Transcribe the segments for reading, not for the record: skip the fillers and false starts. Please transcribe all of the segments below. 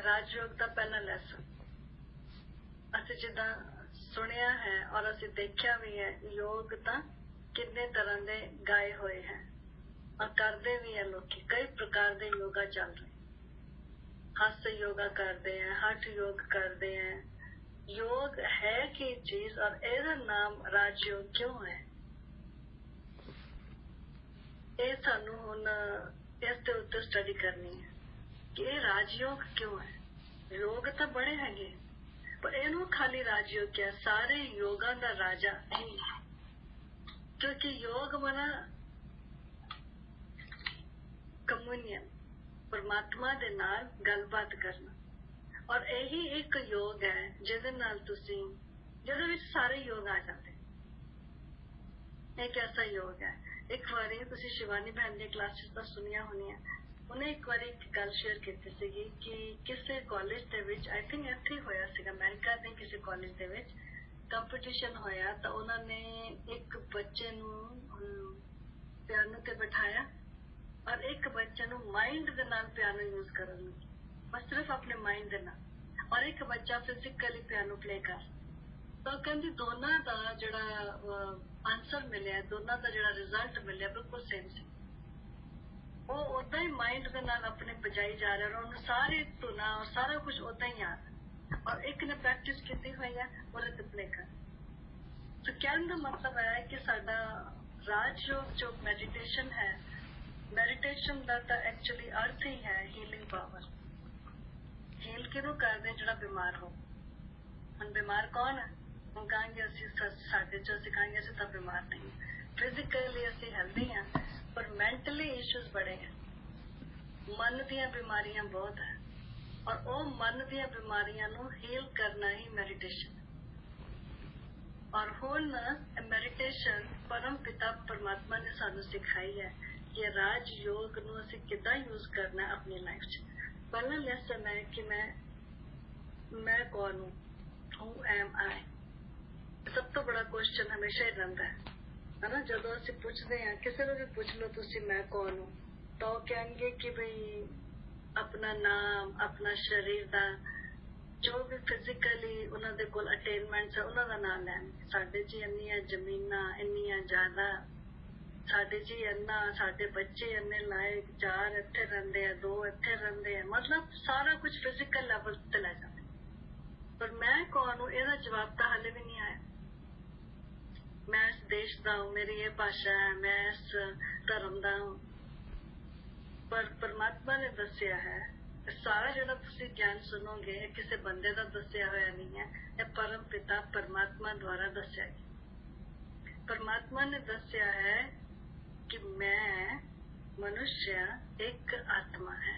राजयोग का पहला लेसन असीं जिद्दां सुनिया है और असीं देखिया भी है योग तां कितने तरह दे गाए हुए हैं और करते भी है लोग कई प्रकार के योगा चल रहे हास्य योगा करते हैं हठ योग करते हैं योग है की चीज और एदा नाम राजयोग क्यों है ये सानू हुण इस दे उत्ते स्टडी करनी है कि ये राजयोग क्यों है योग तो बड़े हैगे पर इनू खाली राजयोग क्या सारे योगा का राजा ही क्योंकि योग मना कम्युनियन परमात्मा दे नाल गलबात करना और यही एक योग है जिहदे नाल तुसीं जिहदे विच सारे योग आ जाते एक ऐसा योग है एक बारी तुसीं शिवानी बहन दी क्लासेस तां सुनिया होनियां उन्हें एक बारी एक गल शेयर कीती सीगी कि किसी college they which I think इत्थे होया सीगा अमेरिका दे किसी कॉलेज दे विच कंपटीशन होया तां उन्हां ने एक बच्चे नू पियानो ते बिठाया और एक बच्चे नू माइंड दे नाल पियानो यूज करन लगी बस सिर्फ अपने माइंड दे नाल और एक बच्चा फिजिकली पियानो प्ले कर तो कहंदी दोनों दा जिहड़ा आंसर मिलिया दोनों दा जिहड़ा रिजल्ट मिलिया बिल्कुल सेम सी वो उदा ही माइंड दे नाल अपने बजाई जा रहा और उन्हें सारे धुना और सारा कुछ उदा ही याद और एक ने प्रैक्टिस की हुई है और प्ले कर तो कहने का मतलब है कि साडा राजयोग जो मेडिटेशन है मेडिटेशन का तो एक्चुअली अर्थ ही है हीलिंग पावर हील किनू करदे जिहड़ा बीमार हो हुण बीमार कौन है हम कहेंगे साडे चो असीं कहेंगे असीं तां बीमार नहीं फिजिकली असीं हेल्दी हैं पर मेंटली इश्यूज बड़े हैं मन दियां बीमारियां बहुत है और वो मन दियां बीमारियां नू हील करना ही मेडिटेशन और हुण मेडिटेशन परम पिता परमात्मा ने सानू सिखाई है कि राज योग नू असीं किद्दां यूज करना है अपनी लाइफ च पहला लेसन है कि मैं कौन हूँ हू एम आई सब तो बड़ा क्वेश्चन हमेशा ही रहिंदा है ना जदों असीं पुछदे हैं किसी नूं भी पुछ लो तुसीं मैं कौन हूँ तो कहेंगे कि भाई अपना नाम अपना शरीर दा जो भी फिजिकली उन्हां दे कोल अटेनमेंट्स है उन्हां दा नाम लैणगे साडे जी इन्नियां जमीनां इन्नियां जायदां साडे जी इन्ना साडे बच्चे इन्ने लायक 4 इत्थे रहिंदे आ 2 इत्थे रहिंदे आ मतलब सारा कुछ फिजिकल लेवल ते लै जांदे पर मैं कौन हूँ इहदा जवाब तो हाले भी नहीं आया मैं इस देश दा हूँ मेरी ये भाषा है मैं इस धर्म दा हूँ पर परमात्मा ने दसिया है सारा जिहड़ा तुसीं ज्ञान सुनोगे किसी बंदे दा दसिया होया नहीं है यह परम पिता परमात्मा द्वारा दसिया गया परमात्मा ने दसिया है कि मैं मनुष्य एक आत्मा है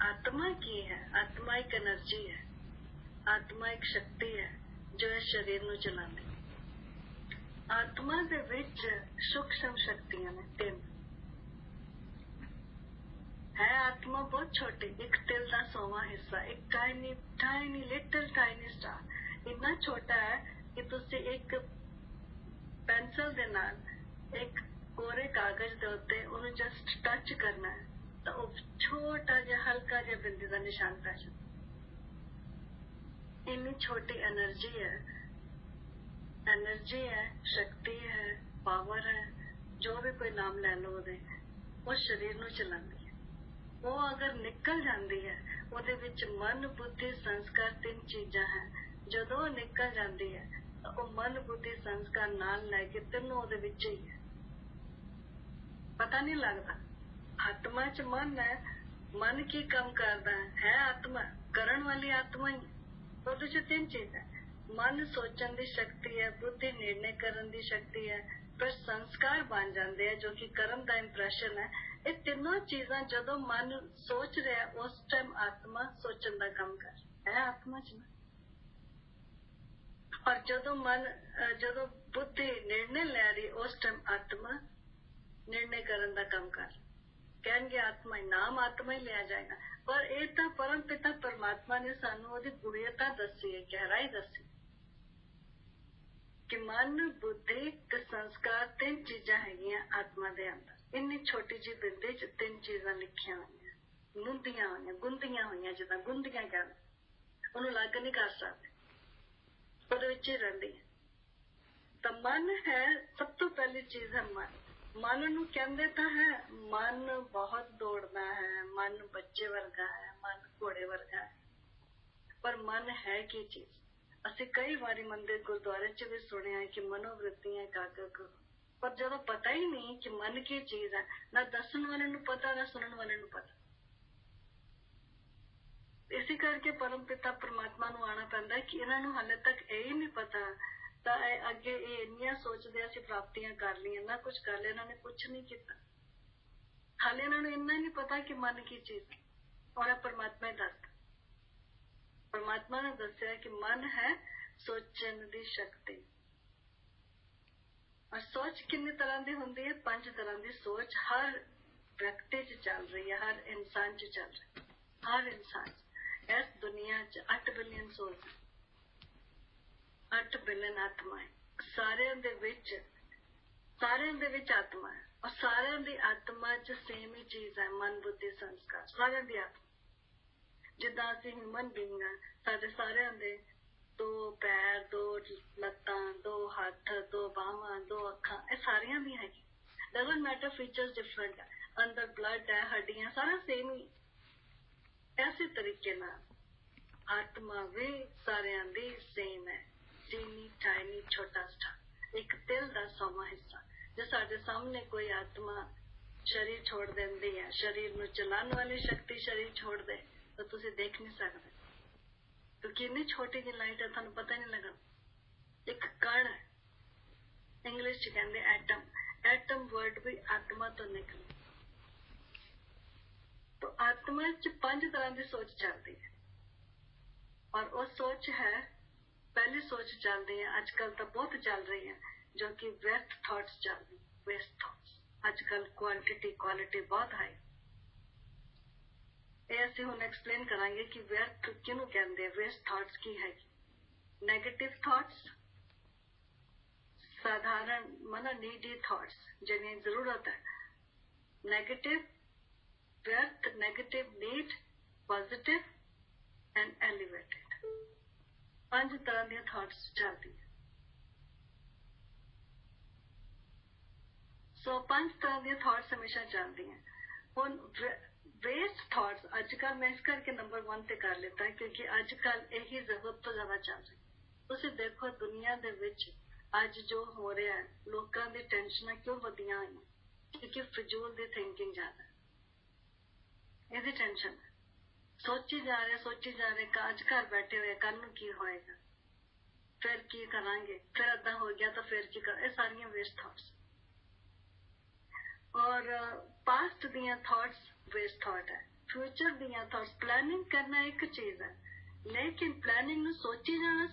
आत्मा की है आत्मा एक एनर्जी है आत्मा एक शक्ति है जो इस शरीर नू चलाती आत्मा दे विच सूक्ष्म शक्तियां ने 3 है आत्मा बहुत छोटी एक तिल दा 100वां हिस्सा एक tiny tiny little tiny star इतना छोटा है कि तुसी एक पेंसिल दे नाल एक कोरे कागज दे उत्ते उन्हें जस्ट टच करना है तो वो छोटा जिहा हल्का जिहा बिंदु का निशान पै जाता इतनी छोटी एनर्जी है शक्ति है पावर है जो भी कोई नाम ले लो वो शरीर नू चलाती है वो अगर निकल जाती है उहदे विच मन बुद्धि संस्कार 3 चीज़ां हैं जदों निकल जाती है तो वो मन बुद्धि संस्कार नाल लैके तीनों उहदे विच ही है पता नहीं लगता आत्मा च मन है मन की काम करता है आत्मा करण वाली आत्मा ही ਉਹਦੇ ਚ 3 चीज़ है मन सोचन की शक्ति है बुद्धि निर्णय करन की शक्ति है फिर संस्कार बन जाते हैं जो कि कर्म का इंप्रैशन है ये तीनों चीज़ां जदों मन सोच रहा है उस टाइम आत्मा सोचन का काम कर है आत्मा च और जदों बुद्धि निर्णय ले रही उस टाइम आत्मा निर्णय करन का काम कर कहेंगे आत्मा ही नाम आत्मा ही लिया जाएगा पर यह तो परम पिता परमात्मा ने सानू ओहदी गुणीयता दसी है गहराई दसी कि मन बुद्धि ते संस्कार 3 चीज़ां हैगियां आत्मा दे अंदर इन्नी छोटी जी बिंदे च 3 चीज़ां लिखियां हुई ਗੁੰਦੀਆਂ ਹੋਈਆਂ ਜਿੱਦਾਂ ਗੁੰਦੀਆਂ ਕਹਿ ਉਹਨੂੰ ਅਲੱਗ ਨਹੀਂ ਕਰ ਸਕਦੇ, ਉਹਦੇ ਵਿੱਚ ਹੀ ਰਹਿੰਦੀ ਹੈ। ਤਾਂ ਮਨ ਹੈ, ਸਭ ਤੋਂ ਪਹਿਲੀ ਚੀਜ਼ ਹੈ ਮਨ। ਮਨ ਨੂੰ ਕਹਿੰਦੇ ਤਾਂ ਹੈ, ਮਨ ਬਹੁਤ ਦੌੜਦਾ ਹੈ, ਮਨ ਬੱਚੇ ਵਰਗਾ ਹੈ, ਮਨ ਘੋੜੇ ਵਰਗਾ ਹੈ, ਪਰ ਮਨ ਹੈ ਕੀ ਚੀਜ਼? ਅਸੀਂ ਕਈ ਵਾਰੀ ਮੰਦਿਰ ਗੁਰਦੁਆਰੇ 'ਚ ਵੀ ਸੁਣਿਆ ਕਿ ਮਨੋਵਿਰਤੀਆਂ ਇਕਾਗਰ ਕਰੋ, ਪਰ ਜਦੋਂ ਪਤਾ ਹੀ ਨਹੀਂ ਕਿ ਮਨ ਕੀ ਚੀਜ਼ ਹੈ, ਨਾ ਦੱਸਣ ਵਾਲੇ ਨੂੰ ਪਤਾ ਨਾ ਸੁਣਨ ਵਾਲੇ ਨੂੰ ਪਤਾ। ਇਸੇ ਕਰਕੇ ਪਰਮ ਪਿਤਾ ਪਰਮਾਤਮਾ ਨੂੰ ਆਉਣਾ ਪੈਂਦਾ ਕਿ ਇਹਨਾਂ ਨੂੰ ਹਾਲੇ ਤੱਕ ਇਹ ਹੀ ਨਹੀਂ ਪਤਾ, ਤਾਂ ਅੱਗੇ ਇਹ ਇੰਨੀਆਂ ਸੋਚਦੇ ਅਸੀਂ ਪ੍ਰਾਪਤੀਆਂ ਕਰ ਲਈਆਂ, ਨਾ ਕੁਝ ਕਰ ਲਿਆ, ਇਹਨਾਂ ਨੇ ਕੁਝ ਨਹੀਂ ਕੀਤਾ। ਹਾਲੇ ਇਹਨਾਂ ਨੂੰ ਇੰਨਾ ਨਹੀਂ ਪਤਾ ਕਿ ਮਨ ਕੀ ਚੀਜ਼ ਹੈ, ਔਰ ਪਰਮਾਤਮਾ ਹੀ ਦੱਸਦਾ। ਪਰਮਾਤਮਾ ਨੇ ਦੱਸਿਆ ਕਿ ਮਨ ਹੈ ਸੋਚਣ ਦੀ ਸ਼ਕਤੀ। ਔਰ ਸੋਚ ਕਿੰਨੀ ਤਰ੍ਹਾਂ ਦੀ ਹੁੰਦੀ ਹੈ? 5 ਤਰ੍ਹਾਂ ਦੀ ਸੋਚ ਹਰ ਵਿਅਕਤੀ 'ਚ ਚੱਲ ਰਹੀ ਹੈ, ਹਰ ਇਨਸਾਨ 'ਚ ਚੱਲ ਰਹੀ ਹੈ। ਹਰ ਇਨਸਾਨ ਇਸ ਦੁਨੀਆ 'ਚ 8 ਬਿਲੀਅਨ ਸੋਲਸ, 8 ਬਿਲੀਅਨ ਆਤਮਾएं, ਸਾਰਿਆਂ ਦੇ ਵਿੱਚ ਆਤਮਾ ਹੈ, ਔਰ ਸਾਰਿਆਂ ਦੀ ਆਤਮਾ 'ਚ ਸੇਮ ਹੀ ਚੀਜ਼ ਹੈ, ਮਨ ਬੁੱਧੀ ਸੰਸਕਾਰ, ਸਾਰਿਆਂ ਦੀ ਆਤਮਾ। ਜਿੱਦਾਂ ਅਸੀਂ ਹਿਊਮਨ ਬੀਇੰਗ ਹਾਂ, ਸਾਡੇ ਸਾਰਿਆਂ ਦੇ 2 ਪੈਰ, 2 ਲੱਤਾਂ, 2 ਹੱਥ, 2 ਬਾਹਾਂ, 2 ਅੱਖਾਂ, ਇਹ ਸਾਰਿਆਂ ਦੀਆਂ ਹੈਗੀ। ਡਜ਼ਨਟ ਮੈਟਰ, ਫੀਚਰਸ ਡਿਫਰੈਂਟ ਹੈ, ਅੰਦਰ ਬਲੱਡ ਹੈ, ਹੱਡੀਆਂ, ਸਾਰਾ ਸੇਮ ਹੀ। ਐਸੇ ਤਰੀਕੇ ਨਾਲ ਆਤਮਾ ਵੀ ਸਾਰਿਆਂ ਦੀ ਸੇਮ ਹੈ, ਟੀਨੀ ਟਾਈਨੀ ਛੋਟਾ ਸਟਾ, ਇੱਕ ਤਿਲ ਦਾ ਸੌਵਾਂ ਹਿੱਸਾ। ਜੇ ਸਾਡੇ ਸਾਹਮਣੇ ਕੋਈ ਆਤਮਾ ਸ਼ਰੀਰ ਛੋੜ ਦਿੰਦੀ ਹੈ, ਸਰੀਰ ਨੂੰ ਚਲਾਉਣ ਵਾਲੀ ਸ਼ਕਤੀ ਸ਼ਰੀਰ ਛੋੜ ਦੇ, ਤਾਂ ਤੁਸੀਂ ਦੇਖ ਨਹੀਂ ਸਕਦੇ, ਕਿਉਂਕਿ ਇੰਨੀ ਛੋਟੀ ਜਿਹੀ ਲਾਈਟ ਹੈ, ਤੁਹਾਨੂੰ ਪਤਾ ਨਹੀਂ ਲੱਗਣਾ। ਇੱਕ ਕਣ ਹੈ, ਇੰਗਲਿਸ਼ 'ਚ ਕਹਿੰਦੇ ਐਟਮ, ਐਟਮ ਵਰਡ ਵੀ ਆਤਮਾ ਤੋਂ ਨਿਕਲੇ। तो आत्मा 'ਚ 5 ਤਰ੍ਹਾਂ ਦੀ ਸੋਚ ਚੱਲਦੀ ਹੈ, ਔਰ ਉਹ ਸੋਚ ਹੈ, ਪਹਿਲੀ ਸੋਚ ਚੱਲਦੀ ਹੈ ਅੱਜ ਕੱਲ ਤਾਂ ਬਹੁਤ ਚੱਲ ਰਹੀ ਹੈ, ਜੋ ਕਿ ਵੇਸਟ ਥਾਟਸ ਚੱਲਦੀ, ਵੇਸਟ ਥਾਟਸ। ਅੱਜ ਕੱਲ ਕੁਆਲਿਟੀ ਬਹੁਤ ਹਾਈ। ਇਹ ਅਸੀਂ ਹੁਣ ਐਕਸਪਲੇਨ ਕਰਾਂਗੇ ਕਿ ਵਿਅਰਥ ਕਿਹਨੂੰ ਕਹਿੰਦੇ, ਵੇਸਟ ਥਾਟਸ ਕੀ ਹੈ। ਨੈਗੇਟਿਵ ਥਾਟਸ, ਸਾਧਾਰਨ ਮਨ ਨੀਡੀ ਥਾਟਸ, ਜਿन्हें ਜ਼ਰੂਰਤ ਹੈ। ਨੈਗੇਟਿਵ व्यर्थ, negative, need, positive and elevated, 5 ਤਰ੍ਹਾਂ ਦੀਆਂ ਥਾਟਸ ਚੱਲਦੀ ਹੈ। ਸੋ 5 ਤਰ੍ਹਾਂ ਦੀਆਂ ਥਾਟਸ ਹਮੇਸ਼ਾ ਚੱਲਦੀਆਂ। ਹੁਣ ਵੇਸਟ ਥਾਟਸ ਅੱਜ ਕੱਲ ਮੈਂ ਇਸ ਕਰਕੇ ਨੰਬਰ 1 ਤੇ ਕਰ ਲਿੱਤਾ, ਕਿਉਂਕਿ ਅੱਜ ਕੱਲ ਇਹੀ ਜ਼ਰੂਰਤ ਤੋਂ ਜ਼ਿਆਦਾ ਚੱਲ ਰਹੀ। ਤੁਸੀਂ ਦੇਖੋ ਦੁਨੀਆ ਦੇ ਵਿੱਚ ਅੱਜ ਜੋ ਹੋ ਰਿਹਾ ਹੈ, ਲੋਕਾਂ ਦੀ ਟੈਨਸ਼ਨਾਂ ਕਿਉਂ ਵਧੀਆਂ ਹੋਈਆਂ? ਕਿਉਂਕਿ ਫਜ਼ੂਲ ਦੀ ਥਿੰਕਿੰਗ ਜ਼ਿਆਦਾ, ਇਹਦੀ ਟੈਨਸ਼ਨ। ਸੋਚੀ ਜਾ ਰਹੇ ਅੱਜ ਘਰ ਬੈਠੇ ਹੋਏ ਕੱਲ ਨੂੰ ਕੀ ਹੋਏਗਾ, ਫਿਰ ਕੀ ਕਰਾਂਗੇ, ਫਿਰ ਏਦਾਂ ਹੋ ਗਿਆ ਤਾਂ ਫਿਰ ਕੀ ਕਰ, ਇਹ ਸਾਰੀਆਂ ਵੇਸਟ ਥਾਟਸ। ਔਰ ਪਾਸਟ ਦੀਆਂ ਥਾਟਸ ਵੇਸਟ ਥਾਟ ਹੈ, ਫਿਊਚਰ ਦੀਆਂ ਥਾਟਸ। ਪਲੈਨਿੰਗ ਕਰਨਾ ਇੱਕ ਚੀਜ਼ ਹੈ, ਲੇਕਿਨ ਪਲੈਨਿੰਗ ਨੂੰ ਸੋਚੀ ਜਾਣਾ,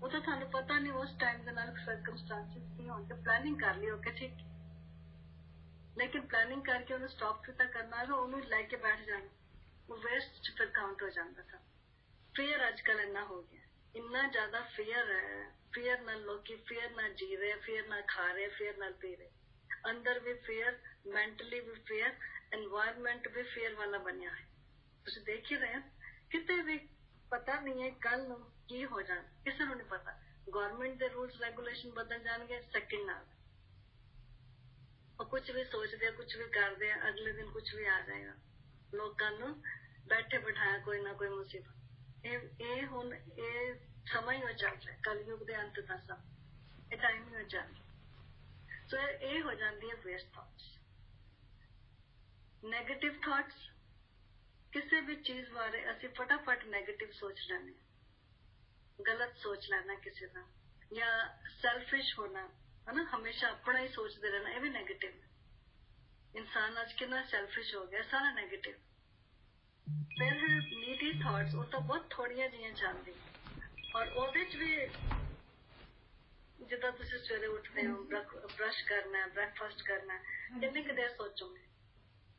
ਉਹ ਤਾਂ ਤੁਹਾਨੂੰ ਪਤਾ ਨਹੀਂ ਉਸ ਟਾਈਮ ਦੇ ਨਾਲ ਸਰਕਮਸਟੈਂਸਿਸ ਕੀ ਹੋਣਗੇ। ਪਲੈਨਿੰਗ ਕਰ ਲਈ, ਓਕੇ ਠੀਕ, ਲੇਕਿਨ ਪਲੈਨਿੰਗ ਕਰਕੇ ਉਹਨੂੰ ਸਟਾਪ ਕਿੱਦਾਂ ਕਰਨਾ ਹੈ, ਉਹਨੂੰ ਲੈ ਕੇ ਬੈਠ ਜਾਣਾ, ਉਹ ਵੇਸਟ 'ਚ ਫਿਰ ਕਾਊਂਟ ਹੋ ਜਾਂਦਾ था। ਫੀਅਰ ਅੱਜ ਕੱਲ ਇੰਨਾ ਹੋ ਗਿਆ, ਇੰਨਾ ਜ਼ਿਆਦਾ ਫੀਅਰ ਹੈ, ਫੀਅਰ ਨਾਲ ਲੋਕੀ ਫੀਅਰ ਨਾਲ ਜੀ ਰਹੇ, ਫੀਅਰ ਨਾਲ ਖਾ ਰਹੇ, ਫੀਅਰ ਨਾਲ ਪੀ ਰਹੇ। ਅੰਦਰ ਵੀ ਫੀਅਰ, ਮੈਂਟਲੀ ਵੀ ਫੀਅਰ, एनवायरमेंट भी ਫੀਅਰ ਵਾਲਾ ਬਣਿਆ ਹੈ। ਤੁਸੀਂ ਦੇਖ ਹੀ ਰਹੇ ਹੋ, ਕਿਤੇ ਵੀ ਪਤਾ ਨਹੀਂ ਹੈ ਕੱਲ ਨੂੰ ਕੀ ਹੋ ਜਾਣਾ, ਕਿਸੇ ਨੂੰ ਨਹੀਂ ਪਤਾ। ਗਵਰਨਮੈਂਟ ਦੇ ਰੂਲਸ ਰੈਗੂਲੇਸ਼ਨ ਬਦਲ ਜਾਣਗੇ ਸੈਕਿੰਡ ਨਾਲ, ਉਹ ਕੁਝ ਵੀ ਸੋਚਦੇ ਆ, ਕੁਝ ਵੀ ਕਰਦੇ ਆ, ਅਗਲੇ ਦਿਨ ਕੁਝ ਵੀ ਆ ਜਾਏਗਾ। ਲੋਕਾਂ ਨੂੰ ਬੈਠੇ ਬਿਠਾਇਆ ਕੋਈ ਨਾ ਕੋਈ ਮੁਸੀਬਤ। ਇਹ ਹੁਣ ਇਹ ਸਮਾਂ ਹੀ ਹੋ ਚੱਲ ਰਿਹਾ, ਕਲਯੁਗ ਦੇ ਅੰਤ ਦਾ ਸਮਾਂ, ਇਹ ਟਾਈਮ ਹੀ ਹੋ ਚੱਲ ਰਿਹਾ। ਸੋ ਇਹ ਹੋ ਜਾਂਦੀ ਹੈ ਵੇਸਟ ਥਾਟਸ। ਨੈਗੇਟਿਵ ਥਾਟਸ, ਕਿਸੇ ਵੀ ਚੀਜ਼ ਬਾਰੇ ਅਸੀਂ ਫਟਾਫਟ ਨੈਗੇਟਿਵ ਸੋਚ ਲੈਂਦੇ ਹਾਂ, ਗਲਤ ਸੋਚ ਲੈਣਾ ਕਿਸੇ ਦਾ, ਜਾਂ ਸੈਲਫਿਸ਼ ਹੋਣਾ, ਹਨਾ, ਹਮੇਸ਼ਾ ਆਪਣਾ ਹੀ ਸੋਚਦੇ ਰਹਿਣਾ, ਇਹ ਵੀ ਨੈਗੇਟਿਵ। ਇਨਸਾਨ ਅੱਜ ਕਿੰਨਾ ਸੈਲਫਿਸ਼ ਹੋ ਗਿਆ, ਸਾਰਾ ਨੈਗੇਟਿਵ। ਫਿਰ ਹੈ ਨੀਡੀ ਥਾਟਸ, ਉਹ ਤਾਂ ਬਹੁਤ ਥੋੜੀਆਂ ਜਿਹੀਆਂ ਚੱਲਦੀਆਂ, ਔਰ ਉਹਦੇ 'ਚ ਵੀ ਜਿੱਦਾਂ ਤੁਸੀਂ ਸਵੇਰੇ ਉੱਠਦੇ ਹੋ, ਬਰਸ਼ ਕਰਨਾ, ਬ੍ਰੇਕਫਾਸਟ ਕਰਨਾ, ਕਿੰਨੀ ਕੁ ਦੇਰ ਸੋਚੋਗੇ?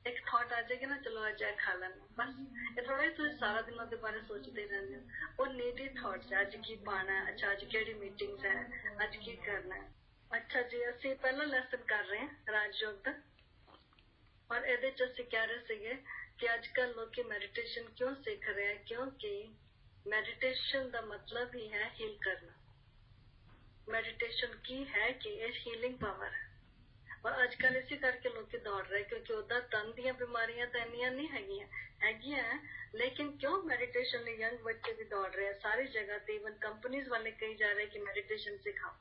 ਇੱਕ ਥਾਟ ਆ ਜਾਏਗੀ ਨਾ, ਚਲੋ ਅੱਜ ਇਹ ਖਾ ਲੈਣਾ, ਬਸ। ਇਹ ਥੋੜਾ ਹੀ ਤੁਸੀਂ ਸਾਰਾ ਦਿਨ ਉਹਦੇ ਬਾਰੇ ਸੋਚਦੇ ਰਹਿੰਦੇ ਹੋ। ਉਹ ਨੀਡੀ ਥਾਟਸ, ਅੱਜ ਕੀ ਪਾਣਾ, ਅੱਛਾ ਅੱਜ ਕਿਹੜੀ ਮੀਟਿੰਗਸ ਹੈ, ਅੱਜ ਕੀ ਕਰਨਾ ਹੈ। ਅੱਛਾ ਜੀ, ਅਸੀਂ ਪਹਿਲਾ ਲੈਸਨ ਕਰ ਰਹੇ ਹਾਂ ਰਾਜਯੋਗ ਦਾ, ਔਰ ਇਹਦੇ 'ਚ ਅਸੀਂ ਕਹਿ ਰਹੇ ਸੀਗੇ कि आजकल लोग मेडिटेशन क्यों सीख रहे हैं, क्योंकि मेडिटेशन का मतलब ही है हील करना। मेडिटेशन की है कि ये हीलिंग पावर है, और आजकल इसी करके लोग दौड़ रहे, क्योंकि उदा तन दी बीमारियां तो इनिया नहीं हैगियां, लेकिन क्यों मेडिटेशन लिए यंग बच्चे भी दौड़ रहे हैं सारी जगह ते। इवन कंपनीज वाले कही जा रहे हैं कि मेडिटेशन सिखाओ,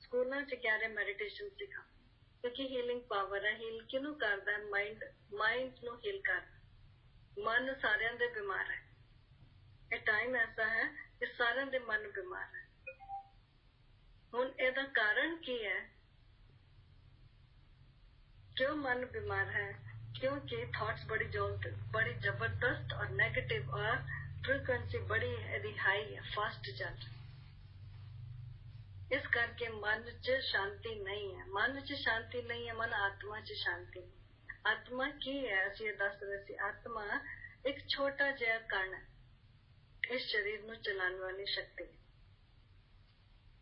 स्कूलों च कह रहे मेडिटेशन सिखाओ, क्योंकि हीलिंग पावर है। हील किनू करदा है? माइंड नू हील करदा। मन सारियां दे बीमार है, ये टाइम ऐसा है कि सारियां दे मन बीमार है। हुण एदा कारण की है? क्यों मन बीमार है? क्योंकि थॉट्स बड़ी जबरदस्त और नेगेटिव, और फ्रीक्वेंसी बड़ी हाई है, फास्ट चल रही। इस करके मन च शांति नहीं है। मन च शांति नहीं है, मन आत्मा च शांति नहीं। आत्मा की है? असं दस रहे सी, आत्मा एक छोटा जिहा कण है, इस शरीर नू चलाने वाली शक्ति।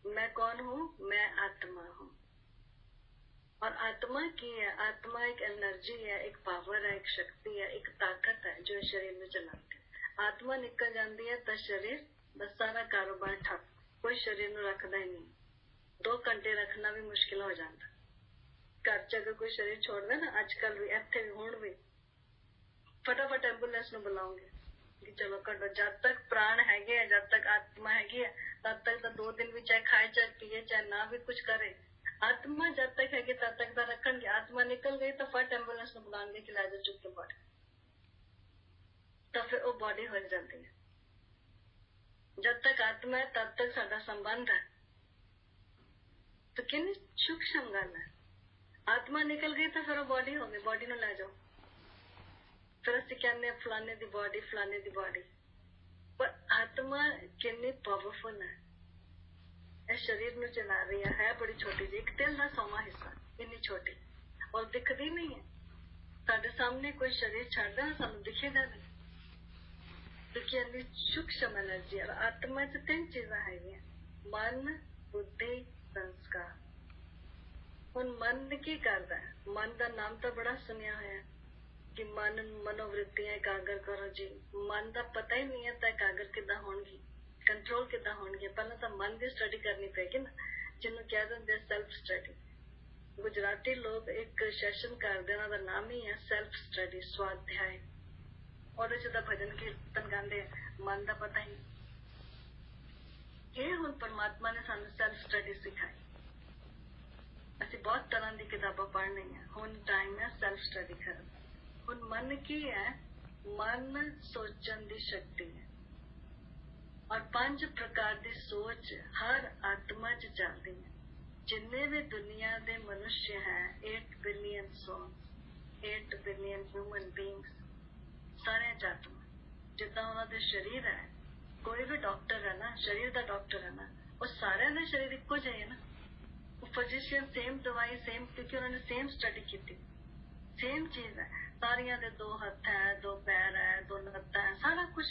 मैं कौन हूँ? मैं आत्मा हूँ। और आत्मा की है? आत्मा एक एनर्जी है, एक पावर है, एक शक्ति है, एक ताकत है जो शरीर में चलाती है। आत्मा निकल जाती है तो शरीर बस सारा कारोबार ठप, कोई शरीर नू रखदा ही नहीं। 2 घंटे रखना भी मुश्किल हो जाता। घर च अगर कोई शरीर छोड़ दे ना, अजकल भी इत्थे भी हुण भी फटाफट एंबुलेंस नू बुलाओगे कि चलो कड्डो। जब तक प्राण हैगे, जब तक आत्मा हैगी है, तब तक तो 2 दिन भी चाहे खाए, चाहे पिए, चाहे ना भी कुछ करे। आत्मा जब तक हैगी तब तक तो रखणगे। आत्मा निकल गई तो फट एंबुलेंस नू बुलाएंगे कि लै जाओ चुक के बॉडी, तो फिर वो बॉडी हो जाती है। जब तक आत्मा है तब तक साडा संबंध है। तो कितनी सूक्ष्म गल है। आत्मा निकल गई तो फिर वो बॉडी हो गई, बॉडी नू लै जाओ। फिर असीं कहने फलाने दी बॉडी, फलाने दी बॉडी। पर आत्मा कितनी पावरफुल है, इस शरीर में चला रही है बड़ी छोटी जी, एक तिल का 100वां हिस्सा, इतनी छोटी, और दिखती नहीं है। साडे सामने कोई शरीर छड्डदा है, सानू दिखेगा नहीं, क्योंकि इतनी सूक्ष्म एनर्जी है। आत्मा च 3 चीज़ां हैगियां, मन, बुद्धि, संस्कार। हुण मन की करदा है? मन का नाम तो बड़ा सुनिया है कि मन मनोवृत्तियां एकाग्र करो जी। मन का पता ही नहीं है तो एकाग्र किद्दां होणगी, कंट्रोल किद्दां होणगी? पहले तो मन की स्टडी करनी पेगी ना, जिन्हों कह देंगे सेल्फ स्टडी। गुजराती लोग एक सैशन करते हैं, उनका नाम ही है सेल्फ स्टडी, स्वाध्याय। और भजन कीर्तन गाते मन का पता ही नहीं। ये हुण परमात्मा ने सानू सेल्फ स्टडी सिखाई। असीं बहुत तरह की किताबां पढ़नी है, हुण टाइम है सेल्फ स्टडी करन। हुण मन की है? मन सोचन की शक्ति है, और 5 प्रकार की सोच हर आत्मा च चलती है। जिन्ने भी दुनिया के मनुष्य हैं, 8 billion souls, 8 billion human beings, सारे आत्मा। जिदा उन्होंने शरीर है, कोई भी डॉक्टर है ना, शरीर का डॉक्टर है ना, वो सारे का शरीर इको जिहा है ना। फिजिशियन सेम दवाई सेम, क्योंकि उन्होंने सेम स्टडी की, सेम चीज है। सारियां दे 2 हथ है, 2 पैर है, 2 लत्तां है, सारा कुछ।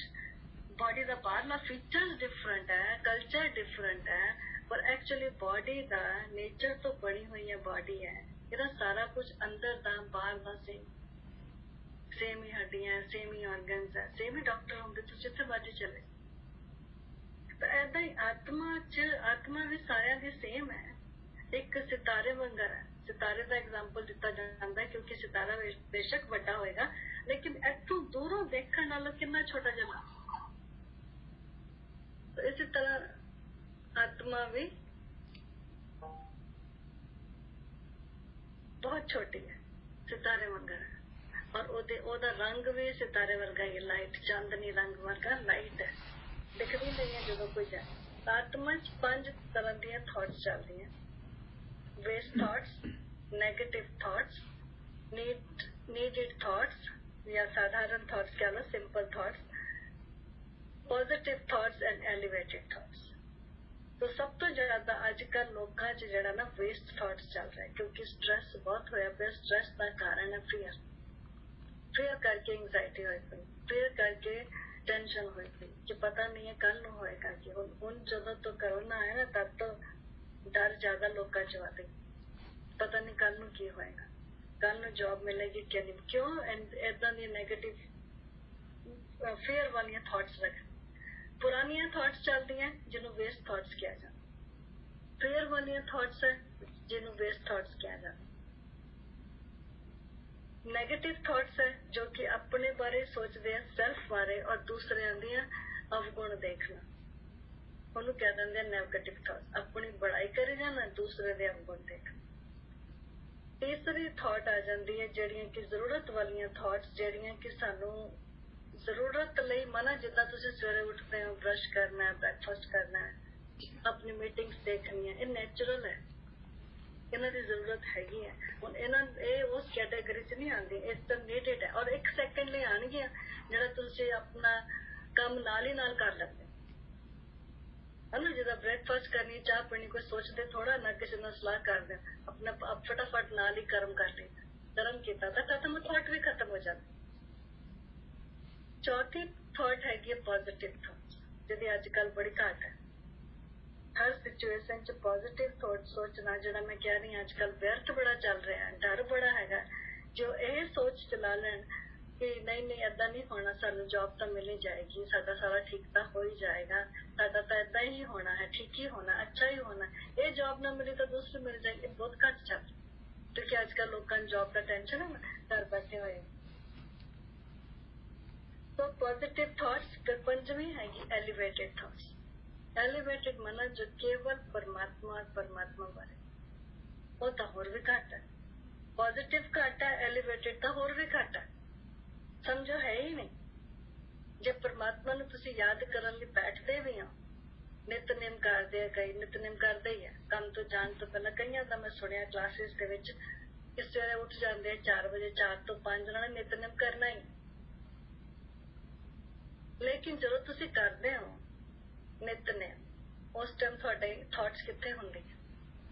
बॉडी का बाहरला फीचर्स डिफरेंट है, कल्चर डिफरेंट है, पर एक्चुअली बॉडी का नेचर तो बनी हुई है बॉडी है। इहदा सारा कुछ अंदर दा बाहर दा सेम ही हड्डियां, सेम ही ऑर्गन्स है, सेम ही डॉक्टर होंगे तो जिथे मर्जी चले। तो ऐदा ही आत्मा भी सारियां दी सेम है। एक सितारे वांगर है। सितारे का एग्जाम्पल दिता जाता है, क्योंकि सितारा बेशक बड़ा होएगा, लेकिन इथों दूरों देखने नालों कितना छोटा जिहा। तो इसी तरह आत्मा भी बहुत छोटी है, सितारे वांगर है, और ओदा रंग भी सितारे वर्गा ही, लाइट, चांदनी रंग वर्गा लाइट है, दिखदी नहीं है जो कोई जाए। आत्मा च 5 तरह दी थॉट्स चलती हैं। Waste thoughts, negative thoughts, needed thoughts, या साधारण थॉट्स कह लो, simple thoughts, positive thoughts and elevated thoughts. तो सब तो ज्यादा अजकल लोगों च जिहड़ा ना वेस्ट थॉट्स चल रहा है, क्योंकि स्ट्रेस बहुत होया पिया। स्ट्रेस का कारण है फियर करके एंग्जाइटी होई पई, फियर करके टेंशन होई पई कि पता नहीं है कल नूं होएगा कि। हुण जदों तो कोरोना आया ना, तब तो डर ज्यादा लोगों च वध गया, पता नहीं कल नूं की होएगा, कल नूं जॉब मिलेगी कि नहीं। क्यों इदां दी नेगेटिव फेयर वाली थॉट्स रख। पुरानियां थॉट्स चलदियां जिन्हों वेस्ट थॉट्स किया जाता, फेयर वाली थॉट्स है जिन्हों वेस्ट थॉट्स किया जाता। नेगेटिव थॉट्स है जो कि अपने बारे सोचते हैं, सेल्फ बारे, और दूसरे दियां अवगुण देखना, ਉਹਨੂੰ ਕਹਿ ਦਿੰਦੇ ਨੈਗੇਟਿਵ ਥਾਟ। ਆਪਣੀ ਬੜਾਈ ਕਰੀ ਜਾਣਾ, ਦੂਸਰੇ ਦੇ ਅਵਗੁਣ ਦੇਖਣਾ। ਤੀਸਰੀ ਥਾਟ ਆ ਜਾਂਦੀ ਹੈ ਜਿਹੜੀਆਂ ਕਿ ਜ਼ਰੂਰਤ ਵਾਲੀਆਂ ਥਾਟਸ, ਜਿਹੜੀਆਂ ਕਿ ਸਾਨੂੰ ਜ਼ਰੂਰਤ ਲਈ ਮਨਾ, ਜਿੱਦਾਂ ਤੁਸੀਂ ਸਵੇਰੇ ਉੱਠਦੇ ਹੋ, ਬ੍ਰਸ਼ ਕਰਨਾ ਹੈ, ਬ੍ਰੈਕਫਾਸਟ ਕਰਨਾ ਹੈ, ਆਪਣੀ ਮੀਟਿੰਗਸ ਦੇਖਣੀ ਹੈ, ਇਹ ਨੈਚੁਰਲ ਹੈ, ਇਹਨਾਂ ਦੀ ਜ਼ਰੂਰਤ ਹੈਗੀ ਹੈ। ਹੁਣ ਇਹ ਉਸ ਕੈਟੇਗਰੀ 'ਚ ਨਹੀਂ ਆਉਂਦੀ, ਇਹ ਤਾਂ ਨੀਡਡ ਹੈ। ਔਰ 1 ਸੈਕਿੰਡ ਲਈ ਆਉਣਗੀਆਂ ਜਿਹੜਾ ਤੁਸੀਂ ਆਪਣਾ ਕੰਮ ਨਾਲ ਹੀ ਨਾਲ ਕਰ ਲੈਂਦੇ है ना। जिदा ब्रेकफास्ट करनी, चाह पीनी, कोई सोचते थोड़ा ना, किसी ने सलाह कर दे, अपना फटाफट नाल ही कर्म कर ले, कर्म किया तो खत्म, थॉट भी खत्म हो जाती। चौथी थॉट हैगी पॉजिटिव थॉट्स, जिहदी अजकल बड़ी घट है। हर सिचुएशन च पॉजिटिव थॉट सोचना, जिहड़ा मैं कह रही हूं अजकल व्यर्थ बड़ा चल रहा है, डर बड़ा हैगा। जो यह सोच चला लैन कि नहीं नहीं ऐदा नहीं होना, सानू जॉब तो मिल ही जाएगी, साडा सारा ठीक तो हो ही जाएगा, साडा तो ऐदा ही होना है, ठीक ही होना, अच्छा ही होना, ये जॉब ना मिली तो दूसरी मिल जाएगी। बहुत घट चल, क्योंकि अजकल लोगों को जॉब का टेंशन है, घर बैठे हुए। तो पॉजिटिव थॉट्स। फिर पंजवीं हैगी एलिवेटेड थॉट्स। एलिवेटेड माना जो केवल परमात्मा परमात्मा बारे, वो तो होर भी घट है। पॉजिटिव घट है, एलिवेटेड तो होर भी घट है, समझो है ही नहीं। जे परमात्मा नूं तुसीं याद करन लई बैठदे भी हो, नितनेम करदे आ, कई नितनेम करदे ही है, काम तो जाण तो पहला कईयां दा मैं सुनिया क्लासिस दे विच कि सवेरे उठ जांदे 4 बजे, 4 ਤੋਂ 5 उन्हां ने नितनेम करना ही। लेकिन जदों तुसीं करदे हो नितनेम, उस टाइम तुहाडे थॉट्स कित्थे हुंदे,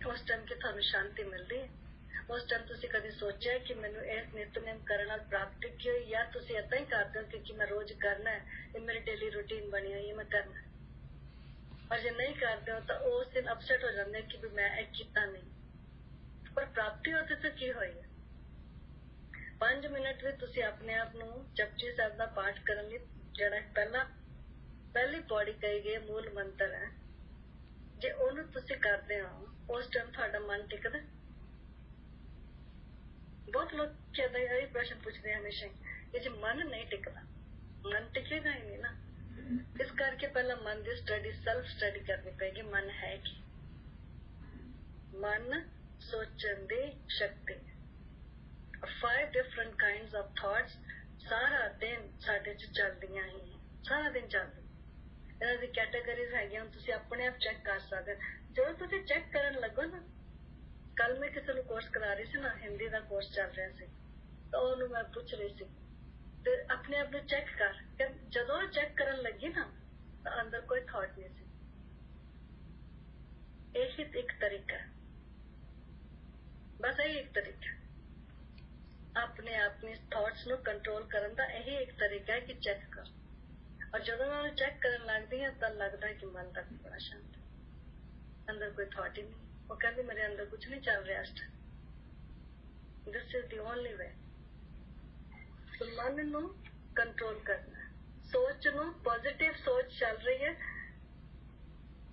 उस टाइम कि तुहानूं शांति मिलदी है। उस टाइम तुसीं कदी सोचिया कि मैनूं इह नितनेम करन नाल प्राप्ति की होई, या तुसीं इदां ही करदे हो क्योंकि मैं रोज करना है, ये मेरी डेली रूटीन बनी हुई है, मैं करना है। और जे नहीं करदे हो तो उस दिन अपसेट हो जांदे कि भी मैं इह कीता नहीं। पर प्राप्ति होते तो की होई है। 5 मिनट भी तुसीं अपने आप नूं जपजी साहिब दा पाठ करन लई, जिहड़ा पहली पौड़ी कही गई मूल मंत्र है, जे ਉਹਨੂੰ ਤੁਸੀਂ ਕਰਦੇ ਹੋ, उस टाइम ਤੁਹਾਡਾ मन टिकदा। बहुत लोग कहते हैं, यही प्रश्न पूछते हैं हमेशा कि जी मन नहीं टिकता, मन टिकेगा ही नहीं ना। इस करके पहला मन की स्टडी, सेल्फ स्टडी करनी पेगी। मन है कि मन सोचन दी शक्ति। 5 डिफरेंट काइंड्स ऑफ थॉट्स सारा दिन साडे च चलदियां ही हैं, सारा दिन चलदी। इन्हां दी कैटेगरीज हैगियां, तुसीं अपने आप चेक कर सकदे। जो तुसीं चेक करन लगो ना, कल मैं किसी नूं कोर्स करा रही सी ना, हिंदी का कोर्स चल रहा सी, तो उन्होंने मैं पूछ रही सी ते अपने आप नूं चेक कर, जदों चेक करन लगी ना तो अंदर कोई थॉट नहीं सी। यही एक तरीका है, बस यही एक तरीका है अपने अपनी थॉट्स नूं कंट्रोल करन दा। यही एक तरीका है कि चेक कर। और जदों मैं चेक करन लगदी है तो लगता है कि मन तक बड़ा शांत है, अंदर कोई थॉट ही नहीं। वो कहती मेरे अंदर कुछ नहीं चल रहा इस time. This is the only way. तो मन नूं कंट्रोल करना है, सोच नूं, पॉजिटिव सोच चल रही है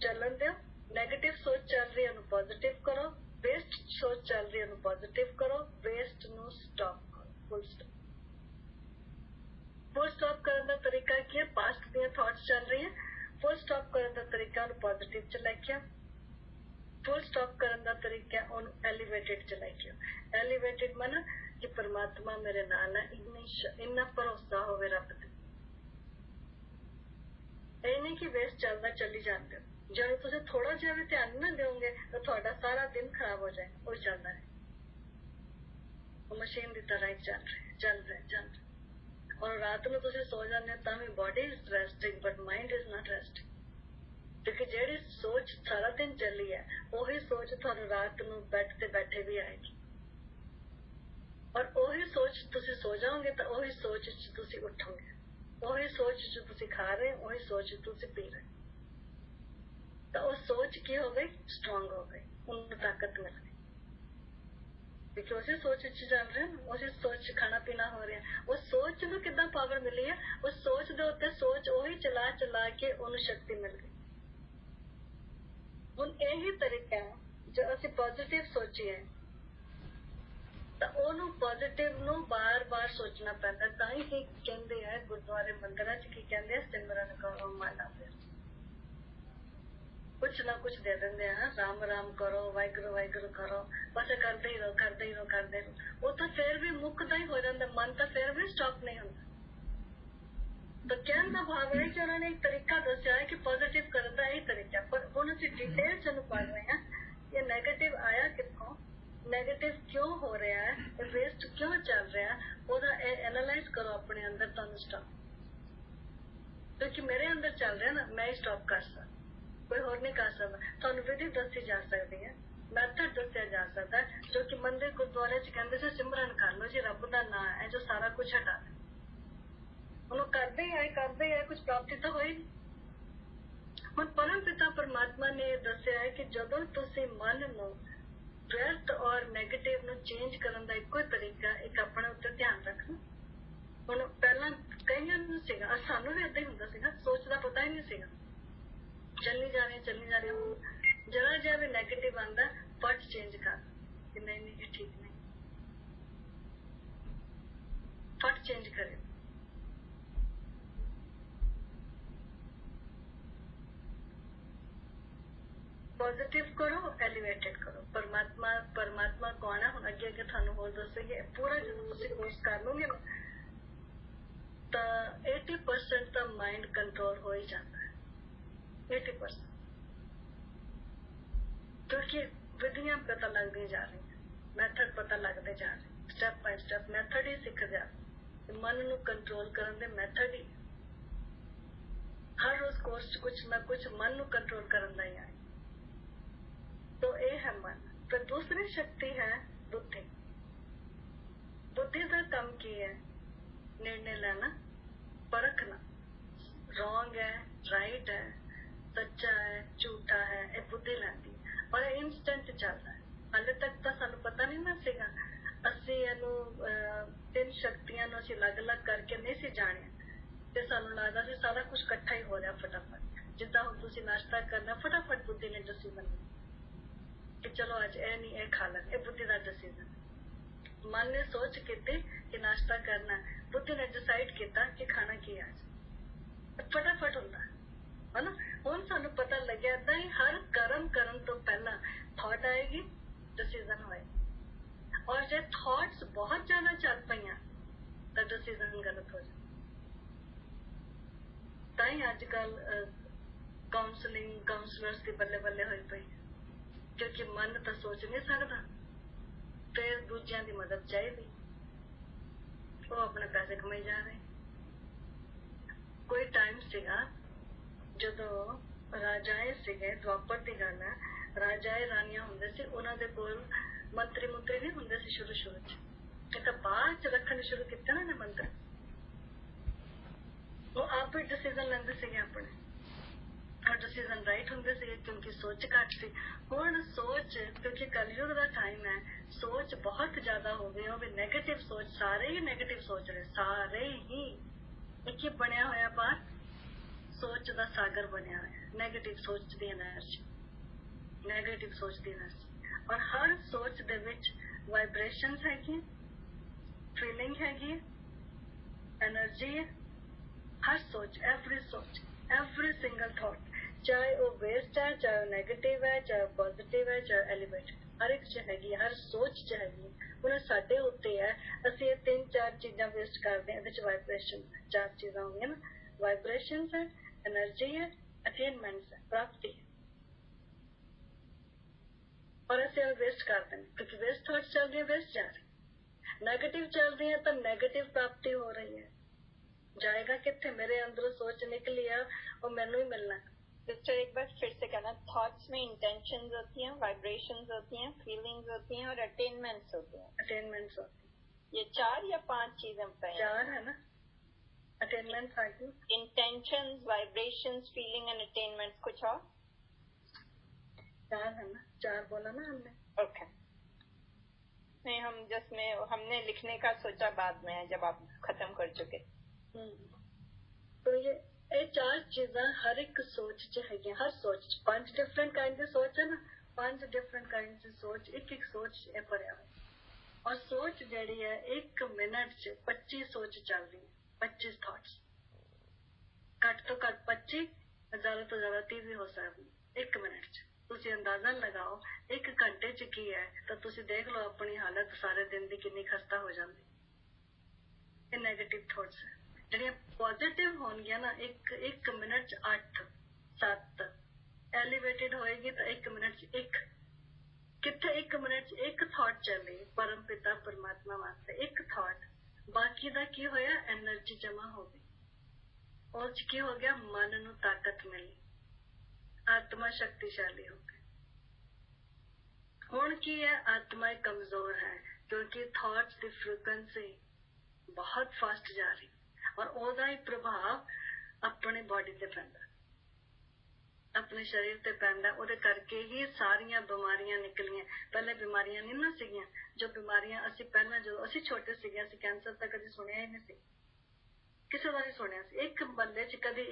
चलन दो, नेगेटिव सोच चल रही है पॉजिटिव करो, वेस्ट सोच चल रही है पॉजिटिव करो, वेस्ट नूं स्टॉप करो, फुल स्टॉप। फुल स्टॉप करने का तरीका की है, पास्ट दी थॉट्स चल रही है, फुल स्टॉप करने का तरीका पॉजिटिव च लैके आओ। फुल स्टॉप करने का तरीका एलिवेटेड च लैके आओ। एलिवेटेड माना कि परमात्मा मेरे नाल है, इन्ना भरोसा होवे रब ते। ਇਹ नहीं कि वेस्ट चलता चली जाते हो। जब तुम थोड़ा जिहा भी ध्यान ना दोगे तो थोड़ा सारा दिन खराब हो जाएगा। वो चलता है, वो मशीन की तरह ही चल रहा। और रात में तुम सो जाते तो भी body is resting but mind is not resting, क्योंकि जेडी सोच सारा दिन चली है वही सोच थानू रात में बेड ते बैठे भी आएगी। और वही सोच तुम सो जाओगे तो वही सोच तुम उठोगे, वही सोच जो तुम खा रहे, वही सोच तुम पी रहे। तो वो सोच की हो गई, स्ट्रांग हो गई, उन्हें ताकत मिल गई, क्योंकि उसी सोच चल रहे हैं, उसी सोच खाना पीना हो रहा है। वो सोच को कितना पावर मिली है, उस सोच के चला के उन्हें शक्ति मिल गई। हुण यही तरीका है जो असीं पॉजिटिव सोचीए ਤਾਂ ਉਹਨੂੰ ਪੋਜ਼ਿਟਿਵ ਨੂੰ ਬਾਰ-ਬਾਰ ਸੋਚਣਾ ਪੈਂਦਾ। ਤਾਂ ਹੀ ਕਹਿੰਦੇ ਆ ਗੁਰਦੁਆਰੇ ਮੰਦਿਰਾਂ 'ਚ ਕੀ ਕਹਿੰਦੇ ਆ, ਸਿਮਰਨ ਕਰੋ ਮਾਲਾ ਫਿਰ ਕੁਛ ਨਾ ਕੁਛ ਦੇ ਦਿੰਦੇ ਆ, ਰਾਮ ਰਾਮ ਕਰੋ, ਵਾਹਿਗੁਰੂ ਵਾਹਿਗੁਰੂ ਕਰੋ, ਬਸ ਕਰਦੇ ਹੀ ਰਹੋ ਕਰਦੇ ਹੀ ਰਹੋ ਕਰਦੇ ਰਹੋ। ਉਹ ਤਾਂ ਫਿਰ ਵੀ ਮੁੱਕਦਾ ਹੀ ਹੋ ਜਾਂਦਾ, ਮਨ ਤਾਂ ਫਿਰ ਵੀ ਸਟਾਪ ਨਹੀਂ ਹੁੰਦਾ। ਤਾਂ ਕਹਿਣ ਦਾ ਭਾਵ ਹੈ ਕਿ ਉਹਨਾਂ ਨੇ ਇੱਕ ਤਰੀਕਾ ਦੱਸਿਆ ਹੈ ਕਿ ਪੋਜ਼ਿਟਿਵ ਕਰਨ ਦਾ ਇਹ ਤਰੀਕਾ, ਪਰ ਹੁਣ ਅਸੀਂ ਡਿਟੇਲ 'ਚ ਨੂੰ ਪੜ੍ਹ ਰਹੇ ਹਾਂ। ਇਹ ਨੈਗੇਟਿਵ ਆਇਆ ਕਿੱਥੋਂ, ਨੈਗੇਟਿਵ ਕਿਉਂ ਹੋ ਰਿਹਾ ਹੈ, ਇਹ ਵੇਸਟ ਕਿਉਂ ਚੱਲ ਰਿਹਾ, ਉਹਦਾ ਇਹ ਐਨਾਲਾਈਜ਼ ਕਰੋ ਆਪਣੇ ਅੰਦਰ, ਤੁਹਾਨੂੰ ਸਟਾਪ। ਕਿਉਂਕਿ ਮੇਰੇ ਅੰਦਰ ਚੱਲ ਰਿਹਾ ਨਾ, ਮੈਂ ਹੀ ਸਟਾਪ ਕਰ ਸਕਦਾ, ਕੋਈ ਹੋਰ ਨਹੀਂ ਕਰ ਸਕਦਾ। ਤੁਹਾਨੂੰ ਵਿਧੀ ਦੱਸੀ ਜਾ ਸਕਦੀ ਹੈ, ਮੈਥਡ ਦੱਸਿਆ ਜਾ ਸਕਦਾ, ਜੋ ਕਿ ਮੰਦਿਰ ਗੁਰਦੁਆਰੇ 'ਚ ਕਹਿੰਦੇ ਸੀ ਸਿਮਰਨ ਕਰ ਲਓ ਜੀ, ਰੱਬ ਦਾ ਨਾਂ ਹੈ ਜੋ ਸਾਰਾ ਕੁਝ ਹਟਾ ਦੇ। ਉਹਨੂੰ ਕਰਦੇ ਹੀ ਆਏ, ਕੁਝ ਪ੍ਰਾਪਤੀ ਤਾਂ ਹੋਈ ਨਹੀਂ। ਹੁਣ ਪਰਮ ਪਿਤਾ ਪਰਮਾਤਮਾ ਨੇ ਦੱਸਿਆ ਹੈ ਕਿ ਜਦੋਂ ਤੁਸੀਂ ਮਨ ਨੂੰ व्यर्थ और नेगेटिव ਨੂੰ ਚੇਂਜ ਕਰਨ ਦਾ ਇੱਕੋ ਤਰੀਕਾ ਇੱਕ ਆਪਣੇ ਉੱਤੇ ਧਿਆਨ ਰੱਖਣਾ। ਹੁਣ ਪਹਿਲਾਂ ਕਈਆਂ ਨੂੰ ਸੀਗਾ, ਸਾਨੂੰ ਵੀ ਏਦਾਂ ਹੀ ਹੁੰਦਾ ਸੀਗਾ, ਸੋਚ ਦਾ ਪਤਾ ਹੀ ਨਹੀਂ ਸੀਗਾ, ਚੱਲੀ ਜਾ ਰਹੇ ਜਰਾ ਜਿਹਾ ਵੀ ਨੈਗੇਟਿਵ ਆਉਂਦਾ ਫਟ ਚੇਂਜ ਕਰ ਕਿ ਨਹੀਂ ਇਹ ਠੀਕ ਨਹੀਂ, ਫਟ ਚੇਂਜ ਕਰੇ। पॉजिटिव करो, एलिवेटेड करो। परमात्मा कौन है, हम अगे थानू होर दसेंगे। पूरा जो तुसी कोर्स कर लोगे ना तो 80% तो माइंड कंट्रोल हो ही जाता है, 80%, क्योंकि विधियां पता लगती जा रही हैं, मैथड पता लगते जा रहे, स्टेप बाय स्टेप मैथड ही सीख जा रहे। मन नू कंट्रोल करने दे मैथड ही हर रोज कोर्स कुछ ना कुछ मन नू कंट्रोल करने का ही है। तो ये है मन। तो दूसरी शक्ति है बुद्धि। बुद्धि का काम की है, निर्णय लेना, परखना, रॉन्ग है राइट है, सच्चा है झूठा है, ये बुद्धि लाती है और इंस्टेंट चलता है। हाले तक तो सानू पता नहीं ना सीगा, असी इहनू 3 शक्तियां नू असी अलग अलग करके नहीं सी जाने ते सानू लगदा सी सारा कुछ इकट्ठा ही हो रहा फटाफट। जिद्दां हुण तुसी नाश्ता करना, फटाफट बुद्धि ने डिसीजन कि चलो आज ए नहीं ए खा लें, ए बुद्धि का डिसीजन। मन ने सोच की कि नाश्ता करना, बुद्धि ने डिसाइड किया कि खाना की आज, फटाफट होता है ना। हुण सानू पता लग्या इदां ही हर कर्म करन तो पहला थॉट आएगी, डिसीजन होएगी, और जे थॉट्स बहुत ज्यादा चल पईयां तो डिसीजन गलत हो जाए। ताई अजकल काउंसलर्स की बल्ले बल्ले होई पई, क्योंकि मन तो सोच नहीं सकता, फिर दूजियां की मदद चाहिए, वो अपने पैसे कमाई जा रहे। कोई टाइम सीगा जदों राजाए सीगे, द्वापर की गल है, राजाए रानियां हुंदे सी, उन्हां दे कोल मंत्री नहीं हुंदे सी शुरू च, ये तो बाद च रखने शुरू किते ना मंत्री। वो आप ही डिसीजन लेंदे सीगे अपने, और डिसीजन राइट होंगे थे क्योंकि सोच घट सी। हुण सोच, क्योंकि कलयुग का टाइम है, सोच बहुत ज्यादा हो गई, भी नेगेटिव सोच, सारे ही नेगेटिव सोच रहे, सारे ही एक ही बनया होया बाहर सोच का सागर बनया होया, नेगेटिव सोच दी एनर्जी, नेगेटिव सोच दी एनर्जी। और हर सोच दे विच वाइब्रेशंस हैगी, फीलिंग हैगी, एनर्जी है। हर सोच, एवरी सिंगल थॉट, चाहे वो वेस्ट है, चाहे वो नेगेटिव है, चाहे वो पॉजिटिव है, चाहे एलिवेटेड, हर एक च हैगी, हर सोच च हैगी। उन्हें साडे उत्ते है, असीं ये 3-4 चीज़ां वेस्ट करदे हां। इहदे च वाइब्रेशन 4 चीज़ां होंदियां ना, वाइब्रेशंस है, एनर्जी है, अटेनमेंट्स है, प्राप्ति है, और असीं वेस्ट करदे हां क्योंकि वेस्ट थॉट्स चल रही है, वेस्ट जा रही, नेगेटिव चल रही है तो नेगेटिव प्राप्ति हो रही है। जाएगा कितने, मेरे अंदरों सोच निकली है और मैनू ही मिलना। सिस्टर एक बार फिर से कहना, थॉट्स में इंटेंशंस होती हैं, वाइब्रेशंस होती हैं, फीलिंग्स होती हैं और अटेनमेंट्स होते हैं। अटेनमेंट्स होती हैं, ये 4 या 5 चीजें बताएं। 4 है ना, अटेनमेंट्स आती, intentions, vibrations, feeling and attainments, कुछ और 4 है ना, 4 बोला ना हमने। ओके, नहीं हम जिसमें हमने लिखने का सोचा बाद में है, जब आप खत्म कर चुके। तो ये 4 चीज़ां हर एक सोच च हैगियां, हर सोच च 5 डिफरेंट काइंड दी सोच है ना, 5 डिफरेंट काइंड दी सोच एक सोच है भरिया हुआ। और सोच जिहड़ी है 1 मिनट च 25 सोच चल रही है, 25 थॉट्स, घट तो घट 25, ज़्यादा तो ज़्यादा 30 भी हो सकदी 1 मिनट च। तुसी अंदाजा लगाओ 1 घंटे च की है, तो तुसी देख लो अपनी हालत सारे दिन दी कितनी खस्ता हो जाती। ये नेगेटिव थॉट्स है। ਜਿਹੜੀਆਂ पॉजिटिव ਹੋਣਗੀਆਂ ना, एक मिनट च 8 7 एलिवेटेड होएगी तो 1 मिनट च 1, कितने 1 मिनट च 1 थॉट चले परम पिता परमात्मा वास्ते 1 थॉट, बाकी दा की होया एनर्जी जमा हो गई, और की हो गया मन नू ताकत मिली, आत्मा शक्तिशाली हो गई। हुण की है आत्मा कमजोर है क्योंकि थॉट्स की फ्रीक्वेंसी बहुत फास्ट जा रही और ओदा ही प्रभाव अपनी बॉडी ते पैंदा, अपने शरीर ते पैंदा। ओदे करके ही सारियां बीमारियां निकलियां। पहले बीमारियां नहीं ना सीगियां, जो बीमारियां असी पहला जो असी छोटे सीगे असी कैंसर तक कदी सुनिया ही नहीं सी, किसी दा नहीं सुनिया सी। एक बंदे च कदी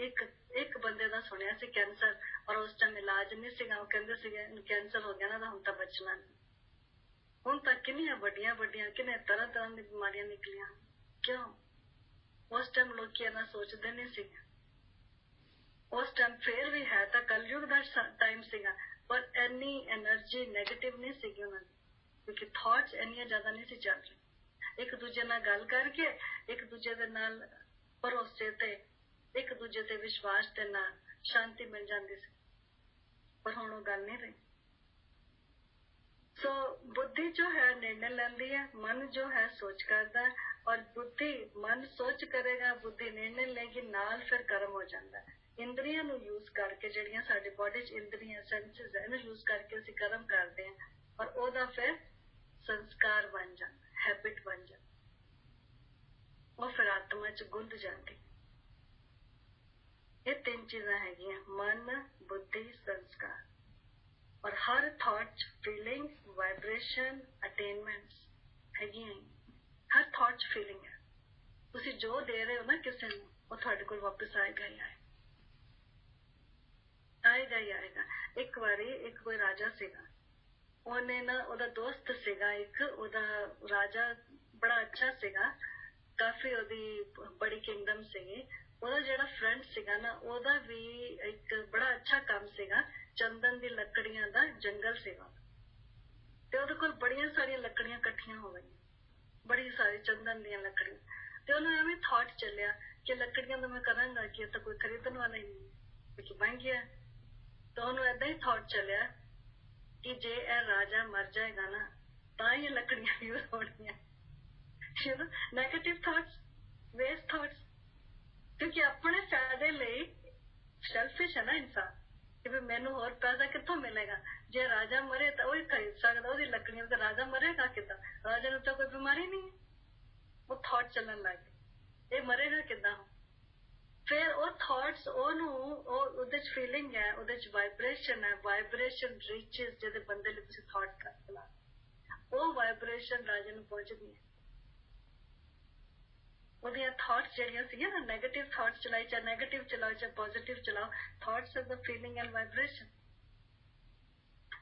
एक बंदे दा सुनिया सी कैंसर, और उस टाइम इलाज नहीं सीगा, कहंदे सीगे कैंसर हो गया ना तो हुण तां बचना नहीं। हुण तां किन्नियां वड्डियां वड्डियां किन्ने तरह तरह दी बीमारियां निकलियां। क्यों? उस टाइम लोग इन्ना सोचते नहीं सी। उस टाइम फिर भी है तो कलयुग का टाइम सीगा, पर इन्नी एनर्जी नेगेटिव नहीं सीगी उन्होंने, क्योंकि थॉट्स इन्नियां ज्यादा नहीं सी चल रही। एक दूजे नाल गल करके एक दूजे दे नाल भरोसे ते एक दूजे ते विश्वास दे नाल शांति मिल जाती सी, पर हुण वो गल नहीं रही। सो बुद्धि जो है निर्णय लेंदी है, मन जो है सोच करता है, और बुद्धि मन सोच करेगा, बुद्धि निर्णय लेगी, नाल फिर कर्म हो जाता है। इंद्रियां नू यूज करके जिहड़ियां साडी बॉडी च इंद्रियां सेंसेस है, इन्हू यूज करके असीं कर्म करते हैं और ओदा फिर संस्कार बन जाता, हैबिट बन जाता, वो फिर आत्मा च गुंद जाती। ये 3 चीज़ां हैगियां, मन, बुद्धि, संस्कार। और हर थॉट फीलिंग वाइब्रेशन अटेनमेंट्स हैगियां ही, हर थॉट फीलिंग है। तुसी जो दे रहे हो ना किसी नू, वो तुहाडे कोल वापस आएगा ही आएगा ही आएगा। एक बारी एक कोई राजा सीगा, ओने ना ओदा दोस्त सीगा एक, ओदा राजा बड़ा अच्छा सीगा, काफी ओदी बड़ी किंगडम सीगी। ओदा जेड़ा फ्रेंड सीगा ना, ओदा भी एक बड़ा अच्छा काम सीगा, चंदन दी लकड़ियां दा जंगल सीगा, ते ओदे कोल बड़ियां सारियां लकड़ियां इकट्ठियां हो गईयां, बड़ी सारी चंदन दियां लकड़ियां। ते ओनू एवें थॉट चलिया कि लकड़ियां तो मैं करांगा कि तो कोई खरीदन वाला ही नहीं, क्योंकि महंगी है। तो ओनू ऐदा ही थॉट चलिया कि जे ए राजा मर जाएगा ना तां ये लकड़ियां यूज होणियां। You know, negative thoughts, waste thoughts, क्योंकि अपने फायदे लिए सेल्फिश है ना इंसान कि भी मैनू होर पैसा कित्थों मिलेगा, जे राजा मरे तो वही खरीद सकदा, ओदी लकड़ियां तो राजा मरेगा किद्दां, राजा नू तो कोई बीमारी नहीं है। वो थॉट चलन लग गए, ये मरेगा किद्दां। फिर वो थॉट्स ओनू ओदे च फीलिंग है, ओदे च वाइब्रेशन है, वाइब्रेशन रीचेस जिहदे बंदे लई तुसीं थॉट कर चला, वो वाइब्रेशन राजा नू पहुंचदी है। ओदियां थॉट्स जिहड़ियां सीगियां ना, नेगेटिव थॉट्स चलाई, चाहे नेगेटिव चलाओ चाहे पॉजिटिव चलाओ, thoughts are the feeling and vibration.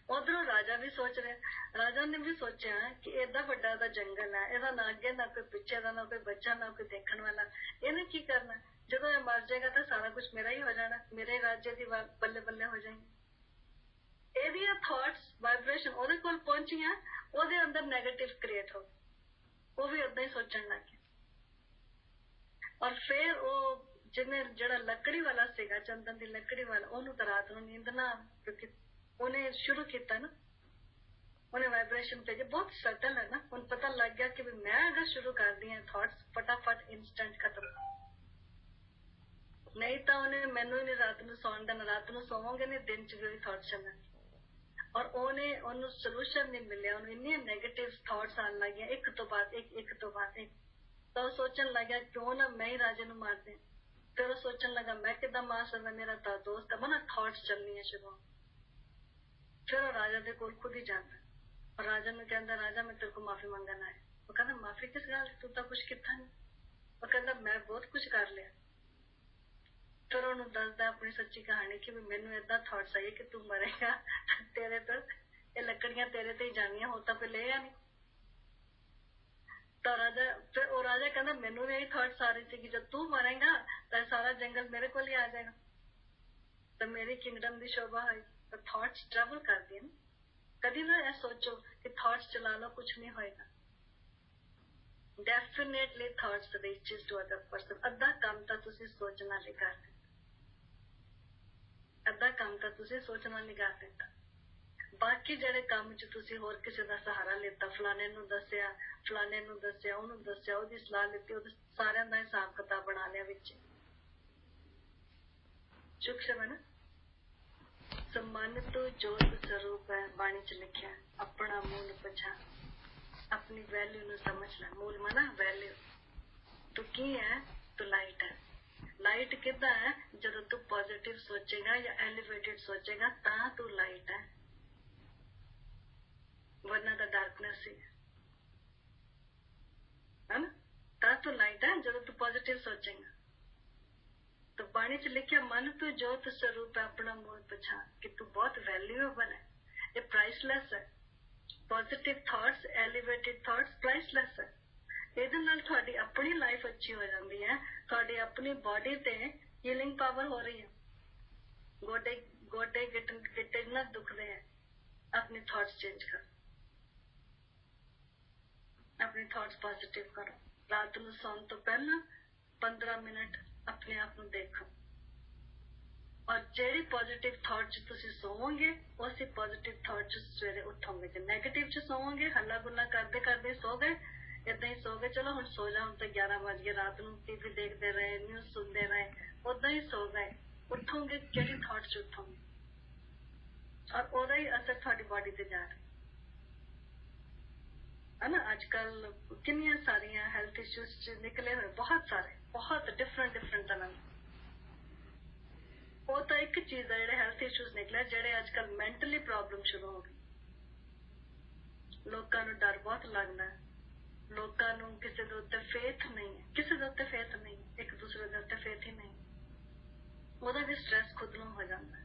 उधरों राजा भी सोच रहे, राजा ने भी सोचा कि एडा वड्डा दा जंगल है, एदा ना अगे ना कोई पिछे दा, ना कोई बच्चा ना कोई देखने वाला, इन्हें की करना, जदों ये मर जाएगा तो सारा कुछ मेरा ही हो जाना, मेरे राज्य दी बल्ले बल्ले हो जाएंगे। एदियां थॉट्स वाइब्रेशन ओदे कोल पहुंचियां, ओदे अंदर नेगेटिव क्रिएट हो, वो भी उदां ही सोचण लग गया। और फिर वो जिन्हें जड़ा लकड़ी वाला सीगा, चंदन दी लकड़ी वाला, ओनू तो रात नू नींद ना, क्योंकि उन्हें शुरू किया ना, उन्हें वाइब्रेशन भेजे, बहुत सटल है ना, उन पता लग गया कि मैं अगर शुरू कर दिया थॉट्स फटाफट इंस्टेंट खत्म, नहीं तो उन्हें मैनू नहीं रात नू सौन देना, रात नू सोवोगे नहीं, दिन च भी थॉट चलना। और उन्हें उन्हें सोल्यूशन नहीं मिले, उन्हें इन्नी नेगेटिव थॉट्स आने लग गया, एक तो बाद एक तो बाद एक। तो सोचन लगा क्यों ना मैं ही राजे नू मार दे, फिर सोचन लगा मैं किद्दां मार सकदा, मेरा तो दोस्त है, मना थॉट्स चलनी है शुरू। फिर वो राजा दे कोल खुद ही जाता और राजा नू कहंदा, राजा मैं तेरे को माफी मंगन आया। वो कहंदा माफी किस गल, तू तो कुछ किता नहीं। वो कहंदा मैं बहुत कुछ कर लिया। फिर ਉਹਨੂੰ ਦੱਸਦਾ ਆਪਣੀ ਸੱਚੀ ਕਹਾਣੀ ਕਿ ਵੀ ਮੈਨੂੰ ਏਦਾਂ ਥਾਟਸ ਆਏ ਕਿ ਤੂੰ ਮਰੇਗਾ, ਤੇਰੇ ਤੋਂ ਇਹ ਲੱਕੜੀਆਂ ਤੇਰੇ ਤੇ ਹੀ ਜਾਣੀਆਂ, ਹੋ ਤਾਂ ਕੋਈ ਲਿਆ ਨਹੀਂ। ਤਾਂ ਰਾਜਾ, ਫਿਰ ਉਹ ਰਾਜਾ ਕਹਿੰਦਾ ਮੈਨੂੰ ਵੀ ਇਹੀ ਥਾਟਸ ਆ ਰਹੀ ਸੀ ਕਿ ਜਦ ਤੂੰ ਮਰੇਗਾ ਤਾਂ ਸਾਰਾ ਜੰਗਲ ਮੇਰੇ ਕੋਲ ਹੀ ਆ ਜਾਏਗਾ, ਤਾਂ ਮੇਰੀ ਕਿੰਗਡਮ ਦੀ ਸ਼ੋਭਾ ਹੋਈ। ਤਾਂ ਥਾਟਸ ਟਰੈਵਲ ਕਰਦੀ ਨੇ। ਕਦੀ ਨਾ ਇਹ ਸੋਚੋ ਕਿ ਥਾਟਸ ਚਲਾ ਲਓ ਕੁਛ ਨਹੀਂ ਹੋਏਗਾ। Definitely thoughts reaches to other person. ਅੱਧਾ ਕੰਮ ਤਾਂ ਤੁਸੀਂ ਸੋਚਣਾ ਲਈ ਕਰ ਦਿੱਤਾ, ਅੱਧਾ ਕੰਮ ਤਾਂ ਤੁਸੀਂ ਸੋਚਣਾ ਲਈ ਕਰ ਦਿੱਤਾ। ਬਾਕੀ ਜਿਹੜੇ ਕੰਮ 'ਚ ਤੁਸੀਂ ਹੋਰ ਕਿਸੇ ਦਾ ਸਹਾਰਾ ਲਿੱਤਾ, ਫਲਾਣੇ ਨੂੰ ਦੱਸਿਆ, ਫਲਾਣੇ ਨੂੰ ਦੱਸਿਆ, ਉਹਨੂੰ ਦੱਸਿਆ, ਉਹਦੀ ਸਲਾਹ ਲਿੱਤੀ, ਉਹਦੇ ਸਾਰਿਆਂ ਦਾ ਹਿਸਾਬ ਕਿਤਾਬ ਬਣਾ ਲਿਆ ਵਿੱਚ। ਸੂਖਮ ਹੈ ਨਾ। ਸੋ ਮਨ ਤੋਂ ਜੋਤ ਸਰੂਪ ਹੈ, ਬਾਣੀ 'ਚ ਲਿਖਿਆ, ਆਪਣਾ ਮੂਲ ਪਛਾਣ, ਆਪਣੀ ਵੈਲਿਊ ਨੂੰ ਸਮਝ ਲੈ। ਮੂਲ ਮਨਾ ਵੈਲਿਊ। ਤੂੰ ਕੀ ਹੈ? ਤੂੰ ਲਾਈਟ ਹੈ। ਲਾਈਟ ਕਿੱਦਾਂ ਹੈ? ਜਦੋਂ ਤੂੰ ਪੋਜ਼ਿਟਿਵ ਸੋਚੇਗਾ ਜਾਂ ਐਲੀਵੇਟਿਡ ਸੋਚੇਗਾ ਤਾਂ ਤੂੰ ਲਾਈਟ ਹੈ, ਵਰਨਾ ਤਾਂ ਡਾਰਕਨੈਸ ਹੀ ਹੈ ਨਾ। ਤਾਂ ਤੂੰ ਲਾਈਟ ਹੈ ਜਦੋਂ ਤੂੰ ਪੋਜ਼ਿਟਿਵ ਸੋਚੇਗਾ। ਤਾਂ ਬਾਣੀ 'ਚ ਲਿਖਿਆ ਮਨ ਤੋਂ ਜੋਤ ਸਰੂਪ ਹੈ, ਆਪਣਾ ਮੂਲ ਪਛਾਣ, ਕਿ ਤੂੰ ਬਹੁਤ ਵੈਲਿਊਏਬਲ ਹੈ। ਇਹ ਪ੍ਰਾਈਸਲੈਸ ਹੈ। Positive thoughts, elevated thoughts priceless ਹੈ। ਇਹਦੇ ਨਾਲ ਤੁਹਾਡੀ ਆਪਣੀ ਲਾਈਫ ਅੱਛੀ ਹੋ ਜਾਂਦੀ ਹੈ, ਤੁਹਾਡੀ ਆਪਣੀ ਬਾਡੀ ਤੇ ਹੀਲਿੰਗ ਪਾਵਰ ਹੋ ਰਹੀ ਹੈ। ਗੋਡੇ ਗਿੱਟੇ ਨਾ ਦੁਖਦੇ ਹੈ। ਆਪਣੇ ਥਾਟਸ ਚੇਂਜ ਕਰੋ, ਆਪਣੇ ਥਾਟਸ ਪੋਜ਼ਿਟਿਵ ਕਰੋ। ਰਾਤ ਨੂੰ ਸੌਣ ਤੋਂ ਪਹਿਲਾਂ 15 ਮਿੰਟ ਆਪਣੇ ਆਪ ਨੂੰ ਦੇਖੋ, ਔਰ ਜਿਹੜੀ ਪੋਜ਼ਿਟਿਵ ਥਾਟ 'ਚ ਤੁਸੀਂ ਸੋਵੋਗੇ ਉਸੇ ਪੋਜ਼ਿਟਿਵ ਥਾਟ 'ਚ ਸਵੇਰੇ ਉੱਠੋਗੇ। ਜੇ ਨੈਗੇਟਿਵ 'ਚ ਸੋਵੋਗੇ, ਹੱਲਾ ਗੁੱਲਾ ਕਰਦੇ ਕਰਦੇ ਸੋ ਗਏ, ਏਦਾਂ ਹੀ ਸੋ ਗਏ, ਚਲੋ ਹੁਣ ਸੋ ਜਾ, ਹੁਣ ਤਾਂ 11 ਵਜ ਗਏ, ਰਾਤ ਨੂੰ ਟੀਵੀ ਦੇਖਦੇ ਰਹੇ, ਨਿਊਜ਼ ਸੁਣਦੇ ਰਹੇ, ਓਦਾਂ ਹੀ ਸੋ ਗਏ। ਉੱਠੋਗੇ ਕਿਹੜੀ ਥਾਟ 'ਚ ਉੱਠੋਗੇ, ਔਰ ਉਹਦਾ ਹੀ ਅਸਰ ਤੁਹਾਡੀ ਬਾਡੀ ਤੇ ਜਾ ਰਿਹਾ ਹੈ ਨਾ। ਅੱਜ ਕੱਲ ਕਿੰਨੀਆਂ ਸਾਰੀਆਂ ਹੈਲਥ ਇਸ਼ੂਜ਼ 'ਚ ਨਿਕਲੇ ਹੋਏ, ਬਹੁਤ ਸਾਰੇ, ਬਹੁਤ ਡਿਫਰੈਂਟ ਤਰ੍ਹਾਂ ਦੇ। ਉਹ ਤਾਂ ਇੱਕ ਚੀਜ਼ ਹੈ ਜਿਹੜੇ ਹੈਲਥ ਇਸ਼ੂਜ਼ ਨਿਕਲੇ, ਜਿਹੜੇ ਅੱਜ ਕੱਲ ਮੈਂਟਲੀ ਪ੍ਰੋਬਲਮ ਸ਼ੁਰੂ ਹੋ ਗਈ। ਲੋਕਾਂ ਨੂੰ ਡਰ ਬਹੁਤ ਲੱਗਦਾ, ਲੋਕਾਂ ਨੂੰ ਕਿਸੇ ਦੇ ਉੱਤੇ ਫੇਥ ਨਹੀਂ ਹੈ, ਕਿਸੇ ਦੇ ਉੱਤੇ ਫੇਥ ਨਹੀਂ, ਇੱਕ ਦੂਸਰੇ ਦੇ ਉੱਤੇ ਫੇਥ ਹੀ ਨਹੀਂ। ਉਹਦਾ ਵੀ ਸਟ੍ਰੈਸ ਖੁਦ ਨੂੰ ਹੋ ਜਾਂਦਾ।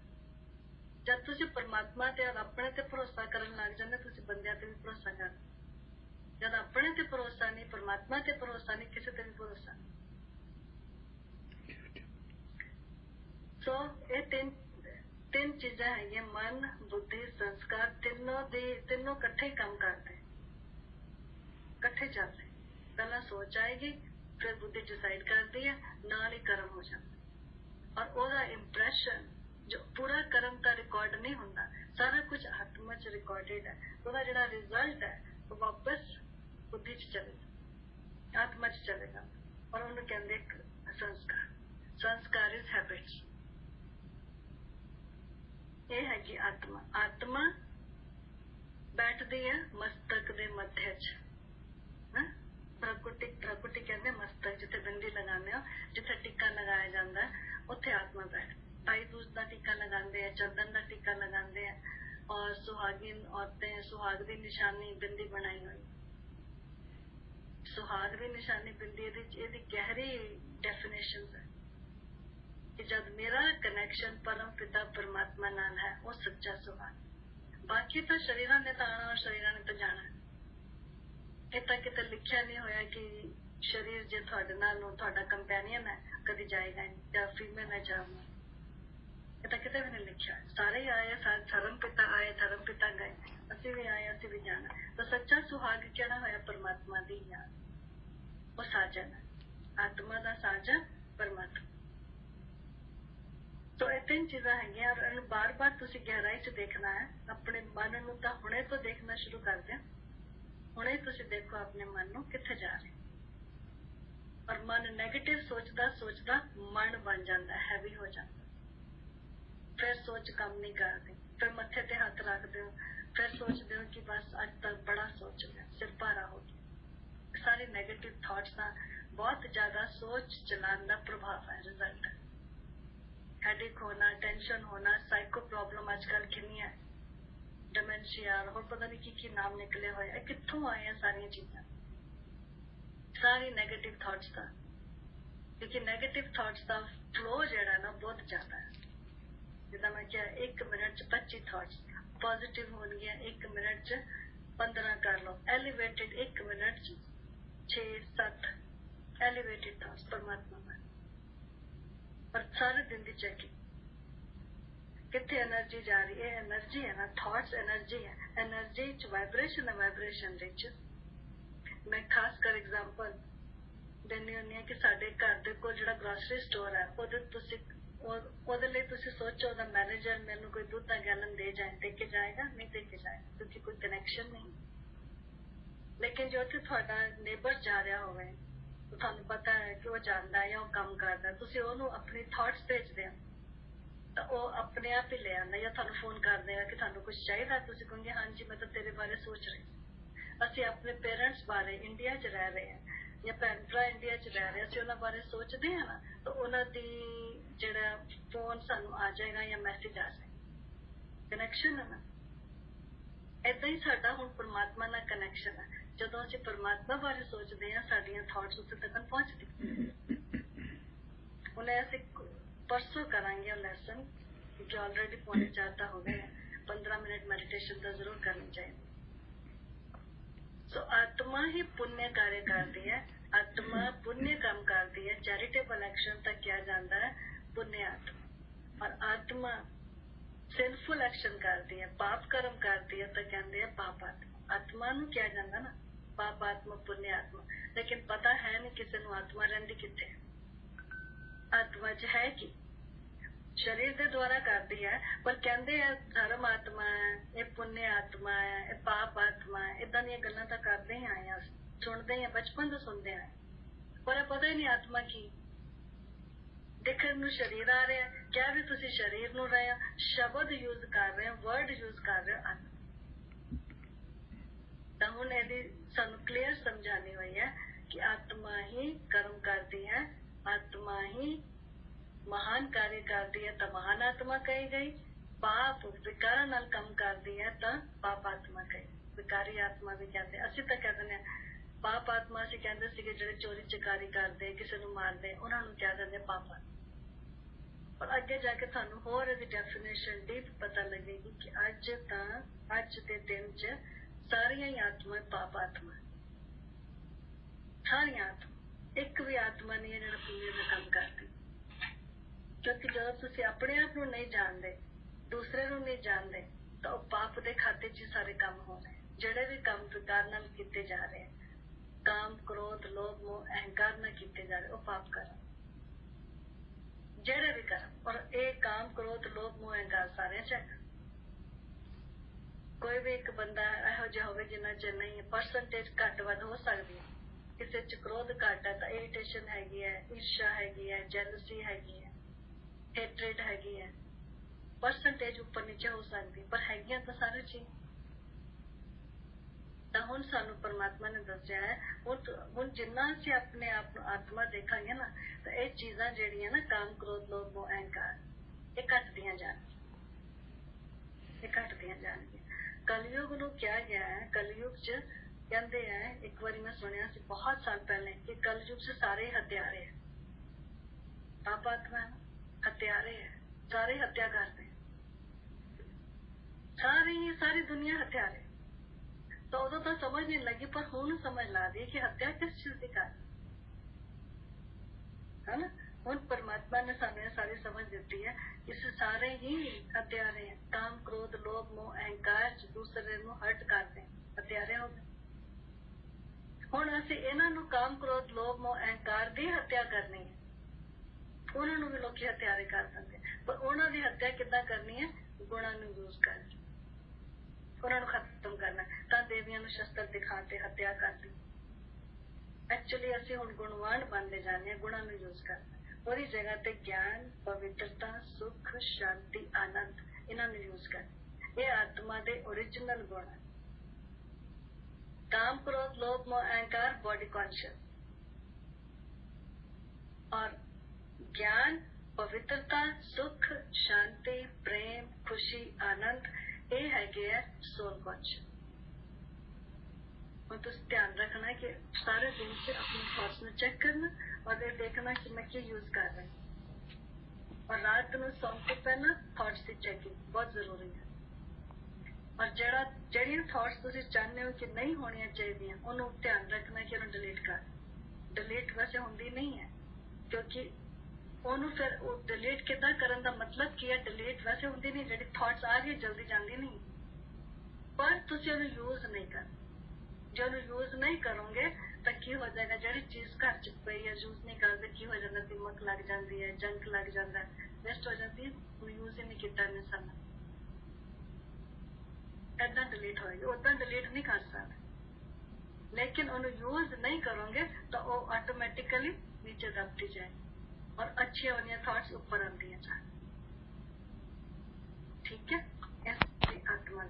ਜਦ ਤੁਸੀਂ ਪਰਮਾਤਮਾ ਤੇ ਔਰ ਆਪਣੇ ਤੇ ਭਰੋਸਾ ਕਰਨ ਲੱਗ ਜਾਂਦੇ, ਤੁਸੀਂ ਬੰਦਿਆਂ ਤੇ ਵੀ ਭਰੋਸਾ ਕਰਦੇ। ਜਦ ਆਪਣੇ ਤੇ ਭਰੋਸਾ ਨਹੀਂ, ਪਰਮਾਤਮਾ ਤੇ ਭਰੋਸਾ ਨਹੀਂ, ਕਿਸੇ ਤੇ ਵੀ ਭਰੋਸਾ ਨਹੀਂ। ਸੋ ਇਹ ਤਿੰਨ ਚੀਜ਼ਾਂ ਹੈਗੀਆਂ, ਮਨ, ਬੁੱਧੀ, ਸੰਸਕਾਰ। ਤਿੰਨੋਂ ਇਕੱਠੇ ਕੰਮ ਕਰਦੇ, ਇਕੱਠੇ ਚੱਲਦੇ। ਪਹਿਲਾਂ ਸੋਚ ਆਏਗੀ, ਫਿਰ ਬੁੱਧੀ ਡਿਸਾਈਡ ਕਰਦੀ ਹੈ, ਨਾਲ ਹੀ ਕਰਮ ਹੋ ਜਾਂਦਾ। ਔਰ ਉਹਦਾ ਇੰਪ੍ਰੈਸ਼ਨ, ਜੋ ਪੂਰਾ ਕਰਮ ਤਾਂ ਰਿਕਾਰਡ ਨਹੀਂ ਹੁੰਦਾ, ਸਾਰਾ ਕੁਝ ਆਤਮਾ 'ਚ ਰਿਕਾਰਡਡ ਹੈ। ਉਹਦਾ ਜਿਹੜਾ ਰਿਜ਼ਲਟ ਹੈ ਉਹ ਵਾਪਸ ਬੁੱਧੀ 'ਚ ਚਲੇਗਾ, ਆਤਮਾ 'ਚ ਚਲੇਗਾ, ਔਰ ਉਹਨੂੰ ਕਹਿੰਦੇ ਸੰਸਕਾਰ। ਸੰਸਕਾਰ ਇਜ਼ ਹੈਬਿਟਸ। ਇਹ ਹੈਗੀ ਆਤਮਾ। ਆਤਮਾ ਬੈਠਦੀ ਹੈ ਮਸਤਕ ਦੇ ਮੱਧੇ 'ਚ। ਪ੍ਰਕੁਟੀ ਕਹਿੰਦੇ ਮਸਤਕ, ਜਿੱਥੇ ਬਿੰਦੀ ਲਗਾਉਂਦੇ ਹੋ, ਜਿੱਥੇ ਟਿੱਕਾ ਲਗਾਇਆ ਜਾਂਦਾ, ਉੱਥੇ ਆਤਮਾ ਬੈਠ। ਭਾਈ ਦੂਜ ਦਾ ਟਿੱਕਾ ਲਗਾਉਂਦੇ ਆ, ਚੰਦਨ ਦਾ ਟਿੱਕਾ ਲਗਾਉਂਦੇ ਆ, ਔਰ ਸੁਹਾਗਿਨ ਔਰतें ਸੁਹਾਗ ਦੀ ਨਿਸ਼ਾਨੀ ਬਿੰਦੀ ਬਣਾਈ ਹੋਈ। ਸੁਹਾਗ ਦੀ ਨਿਸ਼ਾਨੀ ਬਿੰਦੀ, ਇਹਦੀ ਗਹਿਰੀ ਡੈਫੀਨੇਸ਼ਨ ਹੈ ਕਿ ਜਦ ਮੇਰਾ ਕਨੈਕਸ਼ਨ ਪਰਮ ਪਿਤਾ ਪਰਮਾਤਮਾ ਨਾਲ ਹੈ, ਉਹ ਸੱਚਾ ਸੁਹਾਗ। ਬਾਕੀ ਤਾਂ ਸ਼ਰੀਰਾਂ ਨੇ ਤਾਂ ਆਉਣਾ, ਔਰ ਸ਼ਰੀਰਾਂ ਨੇ ਤਾਂ ਜਾਣਾ। ਇਹ ਤਾਂ ਕਿਤੇ ਲਿਖਿਆ ਨਹੀਂ ਹੋਇਆ ਕਿ ਸ਼ਰੀਰ ਜੇ ਤੁਹਾਡੇ ਨਾਲ ਤੁਹਾਡਾ ਕੰਪੈਨੀਅਨ ਹੈ, ਕਦੀ ਜਾਏਗਾ ਨਹੀਂ, ਜਾਂ ਫੀਮੇਲ ਹੈ ਜਾਂ ਮੇਲ। ਇਹ ਤਾਂ ਕਿਤੇ ਵੀ ਨਹੀਂ ਲਿਖਿਆ। ਸਾਰੇ ਹੀ ਆਏ, ਧਰਮ ਪਿਤਾ ਆਏ, ਧਰਮ ਪਿਤਾ ਗਏ, ਅਸੀਂ ਵੀ ਆਏ, ਅਸੀਂ ਵੀ ਜਾਣਾ। ਤਾਂ ਸੱਚਾ ਸੁਹਾਗ ਕਿਹੜਾ ਹੋਇਆ? ਪਰਮਾਤਮਾ ਦੀ ਯਾਦ। ਉਹ ਸਾਜਨ ਹੈ, ਆਤਮਾ ਦਾ ਸਾਜਨ ਪਰਮਾਤਮਾ। ਤੋ ਇਹ ਤਿੰਨ ਚੀਜ਼ਾਂ ਹੈਗੀਆਂ, ਔਰ ਇਹਨੂੰ ਬਾਰ-ਬਾਰ ਤੁਸੀਂ ਗਹਿਰਾਈ 'ਚ ਦੇਖਣਾ ਹੈ। ਆਪਣੇ ਮਨ ਨੂੰ ਤਾਂ ਹੁਣੇ ਤੋਂ ਦੇਖਣਾ ਸ਼ੁਰੂ ਕਰ ਦਿਓ। ਹੁਣੇ ਤੁਸੀਂ ਦੇਖੋ ਆਪਣੇ ਮਨ ਨੂੰ ਕਿੱਥੇ ਜਾ ਰਿਹਾ। ਔਰ ਮਨ ਨੈਗੇਟਿਵ ਸੋਚਦਾ ਮਨ ਬਣ ਜਾਂਦਾ, ਹੈਵੀ ਹੋ ਜਾਂਦਾ। ਫਿਰ ਸੋਚ ਕੰਮ ਨਹੀਂ ਕਰਦੀ, ਫਿਰ ਮੱਥੇ ਤੇ ਹੱਥ ਰੱਖਦੇ ਹੋ, ਫਿਰ ਸੋਚਦੇ ਹੋ ਕਿ ਬਸ ਅੱਜ ਤੱਕ ਬੜਾ ਸੋਚ ਲਿਆ, ਸਿਰ ਭਾਰਾ ਹੋ ਗਿਆ। ਸਾਰੇ ਨੈਗੇਟਿਵ ਥਾਟਸ ਦਾ ਬਹੁਤ ਜ਼ਿਆਦਾ ਸੋਚ ਚਲਾਉਣ ਦਾ ਪ੍ਰਭਾਵ ਹੈ, ਰਿਜ਼ਲਟ ਹੈ। ਹੈਡੇਕ ਹੋਣਾ, ਟੈਨਸ਼ਨ ਹੋਣਾ, ਸਾਈਕੋ ਪ੍ਰੋਬਲਮ ਅੱਜ ਕੱਲ੍ਹ ਕਿੰਨੀਆਂ, ਡਿਮੈਂਸ਼ੀਆ, ਹੋਰ ਪਤਾ ਨਹੀਂ ਕੀ ਨਾਮ ਨਿਕਲੇ ਹੋਏ। ਇਹ ਕਿੱਥੋਂ ਆਏ ਆ ਸਾਰੀਆਂ ਚੀਜ਼ਾਂ? ਸਾਰੀ ਨੈਗੇਟਿਵ ਥਾਟਸ ਦਾ। क्योंकि नैगेटिव थॉट्स का फ्लो जिहड़ा ना बहुत ज्यादा है। जिदा मैं क्या 1 मिनट च 25 थॉट्स पॉजिटिव होणगियां, 1 मिनट च 15 कर लो, एलिवेटेड 1 मिनट च 6-7 एलिवेटेड थॉट्स परमात्मा में। पर सारे दिन की चेकिंग कितनी एनर्जी जा रही है, एनर्जी है ना, थॉट्स एनर्जी है, एनर्जी च वाइब्रेशन है, वाइब्रेशन विच मैं खास कर एग्जांपल देनी होनी है कि साडे घर दे कोल जिहड़ा ग्रोसरी स्टोर है ਉਹਦੇ ਲਈ ਤੁਸੀਂ सोचो ਉਹਦਾ मैनेजर मैनू कोई दूध का गैलन दे के जाएगा, नहीं दे के जाएगा, क्योंकि कोई कनैक्शन नहीं। लेकिन जो उत्थे तुहाडा नेबर जा रहा होवे, तो तुहानू पता है कि वो जांदा है या वो काम करदा है, तुसी ਉਹਨੂੰ अपनी थॉट्स भेजदे हो तो वो अपने आप ही ले आंदा, या तुहानू फोन कर देगा कि तुहानू कुछ चाहिए, तुसी कहोगे हाँ जी मैं तो तेरे बारे सोच रही। ਅਸੀਂ अपने पेरेंट्स बारे इंडिया च रह रहे हैं या भैन भरा इंडिया च रह रहे, ਅਸੀਂ ਉਹਨਾਂ ਬਾਰੇ सोचते हैं ना, तो ਉਹਨਾਂ ਦੀ ਜਿਹੜਾ फोन सानू आ जाएगा या मैसेज आ जाएगा। कनैक्शन है ना, ਏਦਾਂ ਹੀ ਸਾਡਾ ਹੁਣ परमात्मा ਨਾਲ कनैक्शन है। ਜਦੋਂ ਅਸੀਂ परमात्मा ਬਾਰੇ सोचते हैं ਸਾਡੀਆਂ थॉट्स ਉੱਥੇ तक पहुंचदी। ਉਹਨੇ ਅਸੀਂ परसों करांगे लेसन, क्योंकि ऑलरेडी 3:45 हो गए हैं। 15 मिनट मेडिटेशन तो जरूर करनी चाहिए। सो आत्मा ही पुण्य कार्य करती है, आत्मा पुण्य काम करती है, चैरिटेबल एक्शन तक किया जाता है पुण्य आत्मा, और आत्मा सिंफुल एक्शन करती है, पाप कर्म करती है तो कहते हैं पाप आत्मा। आत्मा नू किया जाता ना पाप आत्मा पुण्य आत्मा, लेकिन पता है नहीं किसी नू आत्मा रहिंदी कित्थे। आत्मा च है कि शरीर के द्वारा करती है, पर कहते हैं धर्म आत्मा है, ये पुण्य आत्मा है, ये पाप आत्मा है, इदा दी गल्लां तां करदे ही आए, सुनते ही बचपन तो सुनते आए, पर पता ही नहीं आत्मा की। देखने नू शरीर आ रहा है, क्या भी तुसी शरीर नू रहे हो, शब्द यूज कर रहे हो, वर्ड यूज कर रहे हो आत्मा। तो हुण इहदी सानू क्लियर समझानी हुई है कि आत्मा ही कर्म करती है, आत्मा ही महान कार्य करती है तो महान आत्मा कही गई, पाप विकारा नाल कम करती है तो पाप आत्मा कही। विकारी आत्मा भी कहते, असि तो कहते हैं पाप आत्मा असीं कहते सीगे जिहड़े चोरी चकारी करते, किसी नू मारते, उन्हां नू कह दिंदे पाप आत्मा। पर अगे जाके तुहानू होर इहदी डेफिनेशन डीप पता लगेगी कि अज दे दिन च सारियां ही आत्मा पाप आत्मा, सारियां आत्मा, एक भी आत्मा नहीं है जिहड़ा पुण्य दा काम करदी। क्योंकि जब तुसी अपने आप नू नहीं जानते, दूसरे नू नहीं जानते, तो पाप दे खाते च सारे काम हो रहे हैं। जिहड़े भी काम विकार नाल कीते जा रहे हैं, काम क्रोध लोभ मोह अहंकार नाल कीते जा रहे, वो पाप कर्म जिहड़े भी कर्म। और ये काम क्रोध लोभ मोह अहंकार सारे च कोई भी एक बंदा इहो जिहा होवे जिन्ना च नहीं है, परसेंटेज घट वध हो सकती है। किसी च क्रोध घट है तो इरिटेशन हैगी है, ईर्ष्या हैगी है, जेलसी हैगी है, हेट्रेड हैगी है, परसेंटेज ऊपर नीचे हो सकती, पर हैगियां तो सारे चीज। तो हुण सानू परमात्मा ने दस्सिया है, हुण जिन्ना असीं अपने आप नू आत्मा देखांगे ना, तो ये चीजां जिहड़ियां ना काम क्रोध लोभ मोह अहंकार, ये घटदियां जाणगियां, ये घटदियां जाणगियां। कलयुग नू क्या गया है, कलयुग च कहते हैं, एक बार मैं सुनिया सी बहुत साल पहले कि कलयुग से सारे हत्यारे हैं, पाप आत्मा है, हत्यारे है, सारे हत्या करते हैं, सारी दुनिया हत्यारे। तो उदों तो समझ नहीं लगी, पर हुण समझ ला दी कि हत्या किस चीज की कर है ना। हुण परमात्मा ने सानू सारी समझ दी है कि सारे ही हत्यारे हैं, काम क्रोध लोभ मोह अहंकार दूसरे नू हर्ट करते हैं, हत्यारे हो गए। हुण असीं इन्हां नू काम क्रोध लोभ मोह अहंकार दी हत्या करनी है, उन्हां नू भी लोकी हत्यारे कर दिंदे, पर उन्हां दी हत्या किद्दां करनी है, गुणां नू यूज करके उन्हां नू खत्म करना। तां देवियां नू शस्त्र दिखा के हत्या करदी। एक्चुअली असीं हुण गुणवान बनदे जाने हैं, गुणां नू यूज करना, ओहदी जगह ते ज्ञान पवित्रता सुख शांति आनंद इन्हां नू यूज करना। ये आत्मा दे ओरिजिनल गुण है। काम क्रोध लोभ मोह अहंकार बॉडी कॉन्शियस, और ज्ञान पवित्रता सुख शांति प्रेम खुशी आनंद ये हैगे है सोल कॉन्शियस। और तुम ध्यान रखना है कि सारे दिन से अपने थॉट्स में चेक करना और ये देखना कि मैं क्या यूज कर रही हूँ। और रात में सोने से पहले थॉट्स की चेकिंग बहुत जरूरी है। और ਜਿਹੜੀਆਂ थॉट्स ਤੁਸੀਂ ਚਾਹੁੰਦੇ ਹੋ ਕਿ ਨਹੀਂ ਹੋਣੀਆਂ ਚਾਹੀਦੀਆਂ ਉਹਨੂੰ ਧਿਆਨ ਰੱਖਣਾ ਕਿ ਉਹਨੂੰ ਡਿਲੀਟ ਕਰ। ਡਿਲੀਟ ਵੈਸੇ ਹੁੰਦੀ ਨਹੀਂ ਹੈ ਕਿਉਂਕਿ ਉਹਨੂੰ ਫਿਰ ਉਹ ਡਿਲੀਟ ਕਿੱਦਾਂ ਕਰਨ ਦਾ ਮਤਲਬ ਕੀ ਹੈ। ਡਿਲੀਟ ਵੈਸੇ ਹੁੰਦੀ ਨਹੀਂ, ਜਿਹੜੀ ਥਾਟਸ ਆ ਗਈ ਜਲਦੀ ਜਾਂਦੀ ਨਹੀਂ, ਪਰ ਤੁਸੀਂ ਉਹਨੂੰ ਯੂਜ਼ ਨਹੀਂ ਕਰਨਾ। ਜੇ ਉਹਨੂੰ ਯੂਜ਼ ਨਹੀਂ ਕਰੋਗੇ ਤਾਂ ਕੀ ਹੋ ਜਾਏਗਾ, ਜਿਹੜੀ ਚੀਜ਼ ਘਰ ਚ ਪਈ ਹੈ ਯੂਜ਼ ਨਹੀਂ ਕਰਦੇ ਕੀ ਹੋ ਜਾਂਦਾ, ਦਿਮਾਗ ਲੱਗ ਜਾਂਦੀ ਹੈ, ਜੰਕ ਲੱਗ ਜਾਂਦਾ, ਵੇਸਟ ਹੋ ਜਾਂਦੀ, ਯੂਜ਼ ਹੀ ਨਹੀਂ ਕੀਤਾ ਨੇ ਸਾਨੂੰ। ਏਦਾਂ ਡਿਲੀਟ ਹੋਏਗੀ, ਉਦਾਂ ਡਿਲੀਟ ਨਹੀਂ ਕਰ ਸਕਦੇ, ਲੇਕਿਨ ਉਹਨੂੰ ਯੂਜ਼ ਨਹੀਂ ਕਰੋਗੇ ਤਾਂ ਉਹ ਆਟੋਮੈਟਿਕਲੀ ਨੀਚੇ ਦਬਦੀ ਜਾਏਗੀ और अच्छी वाली थॉट्स ऊपर आती हैं। ठीक है, आत्मा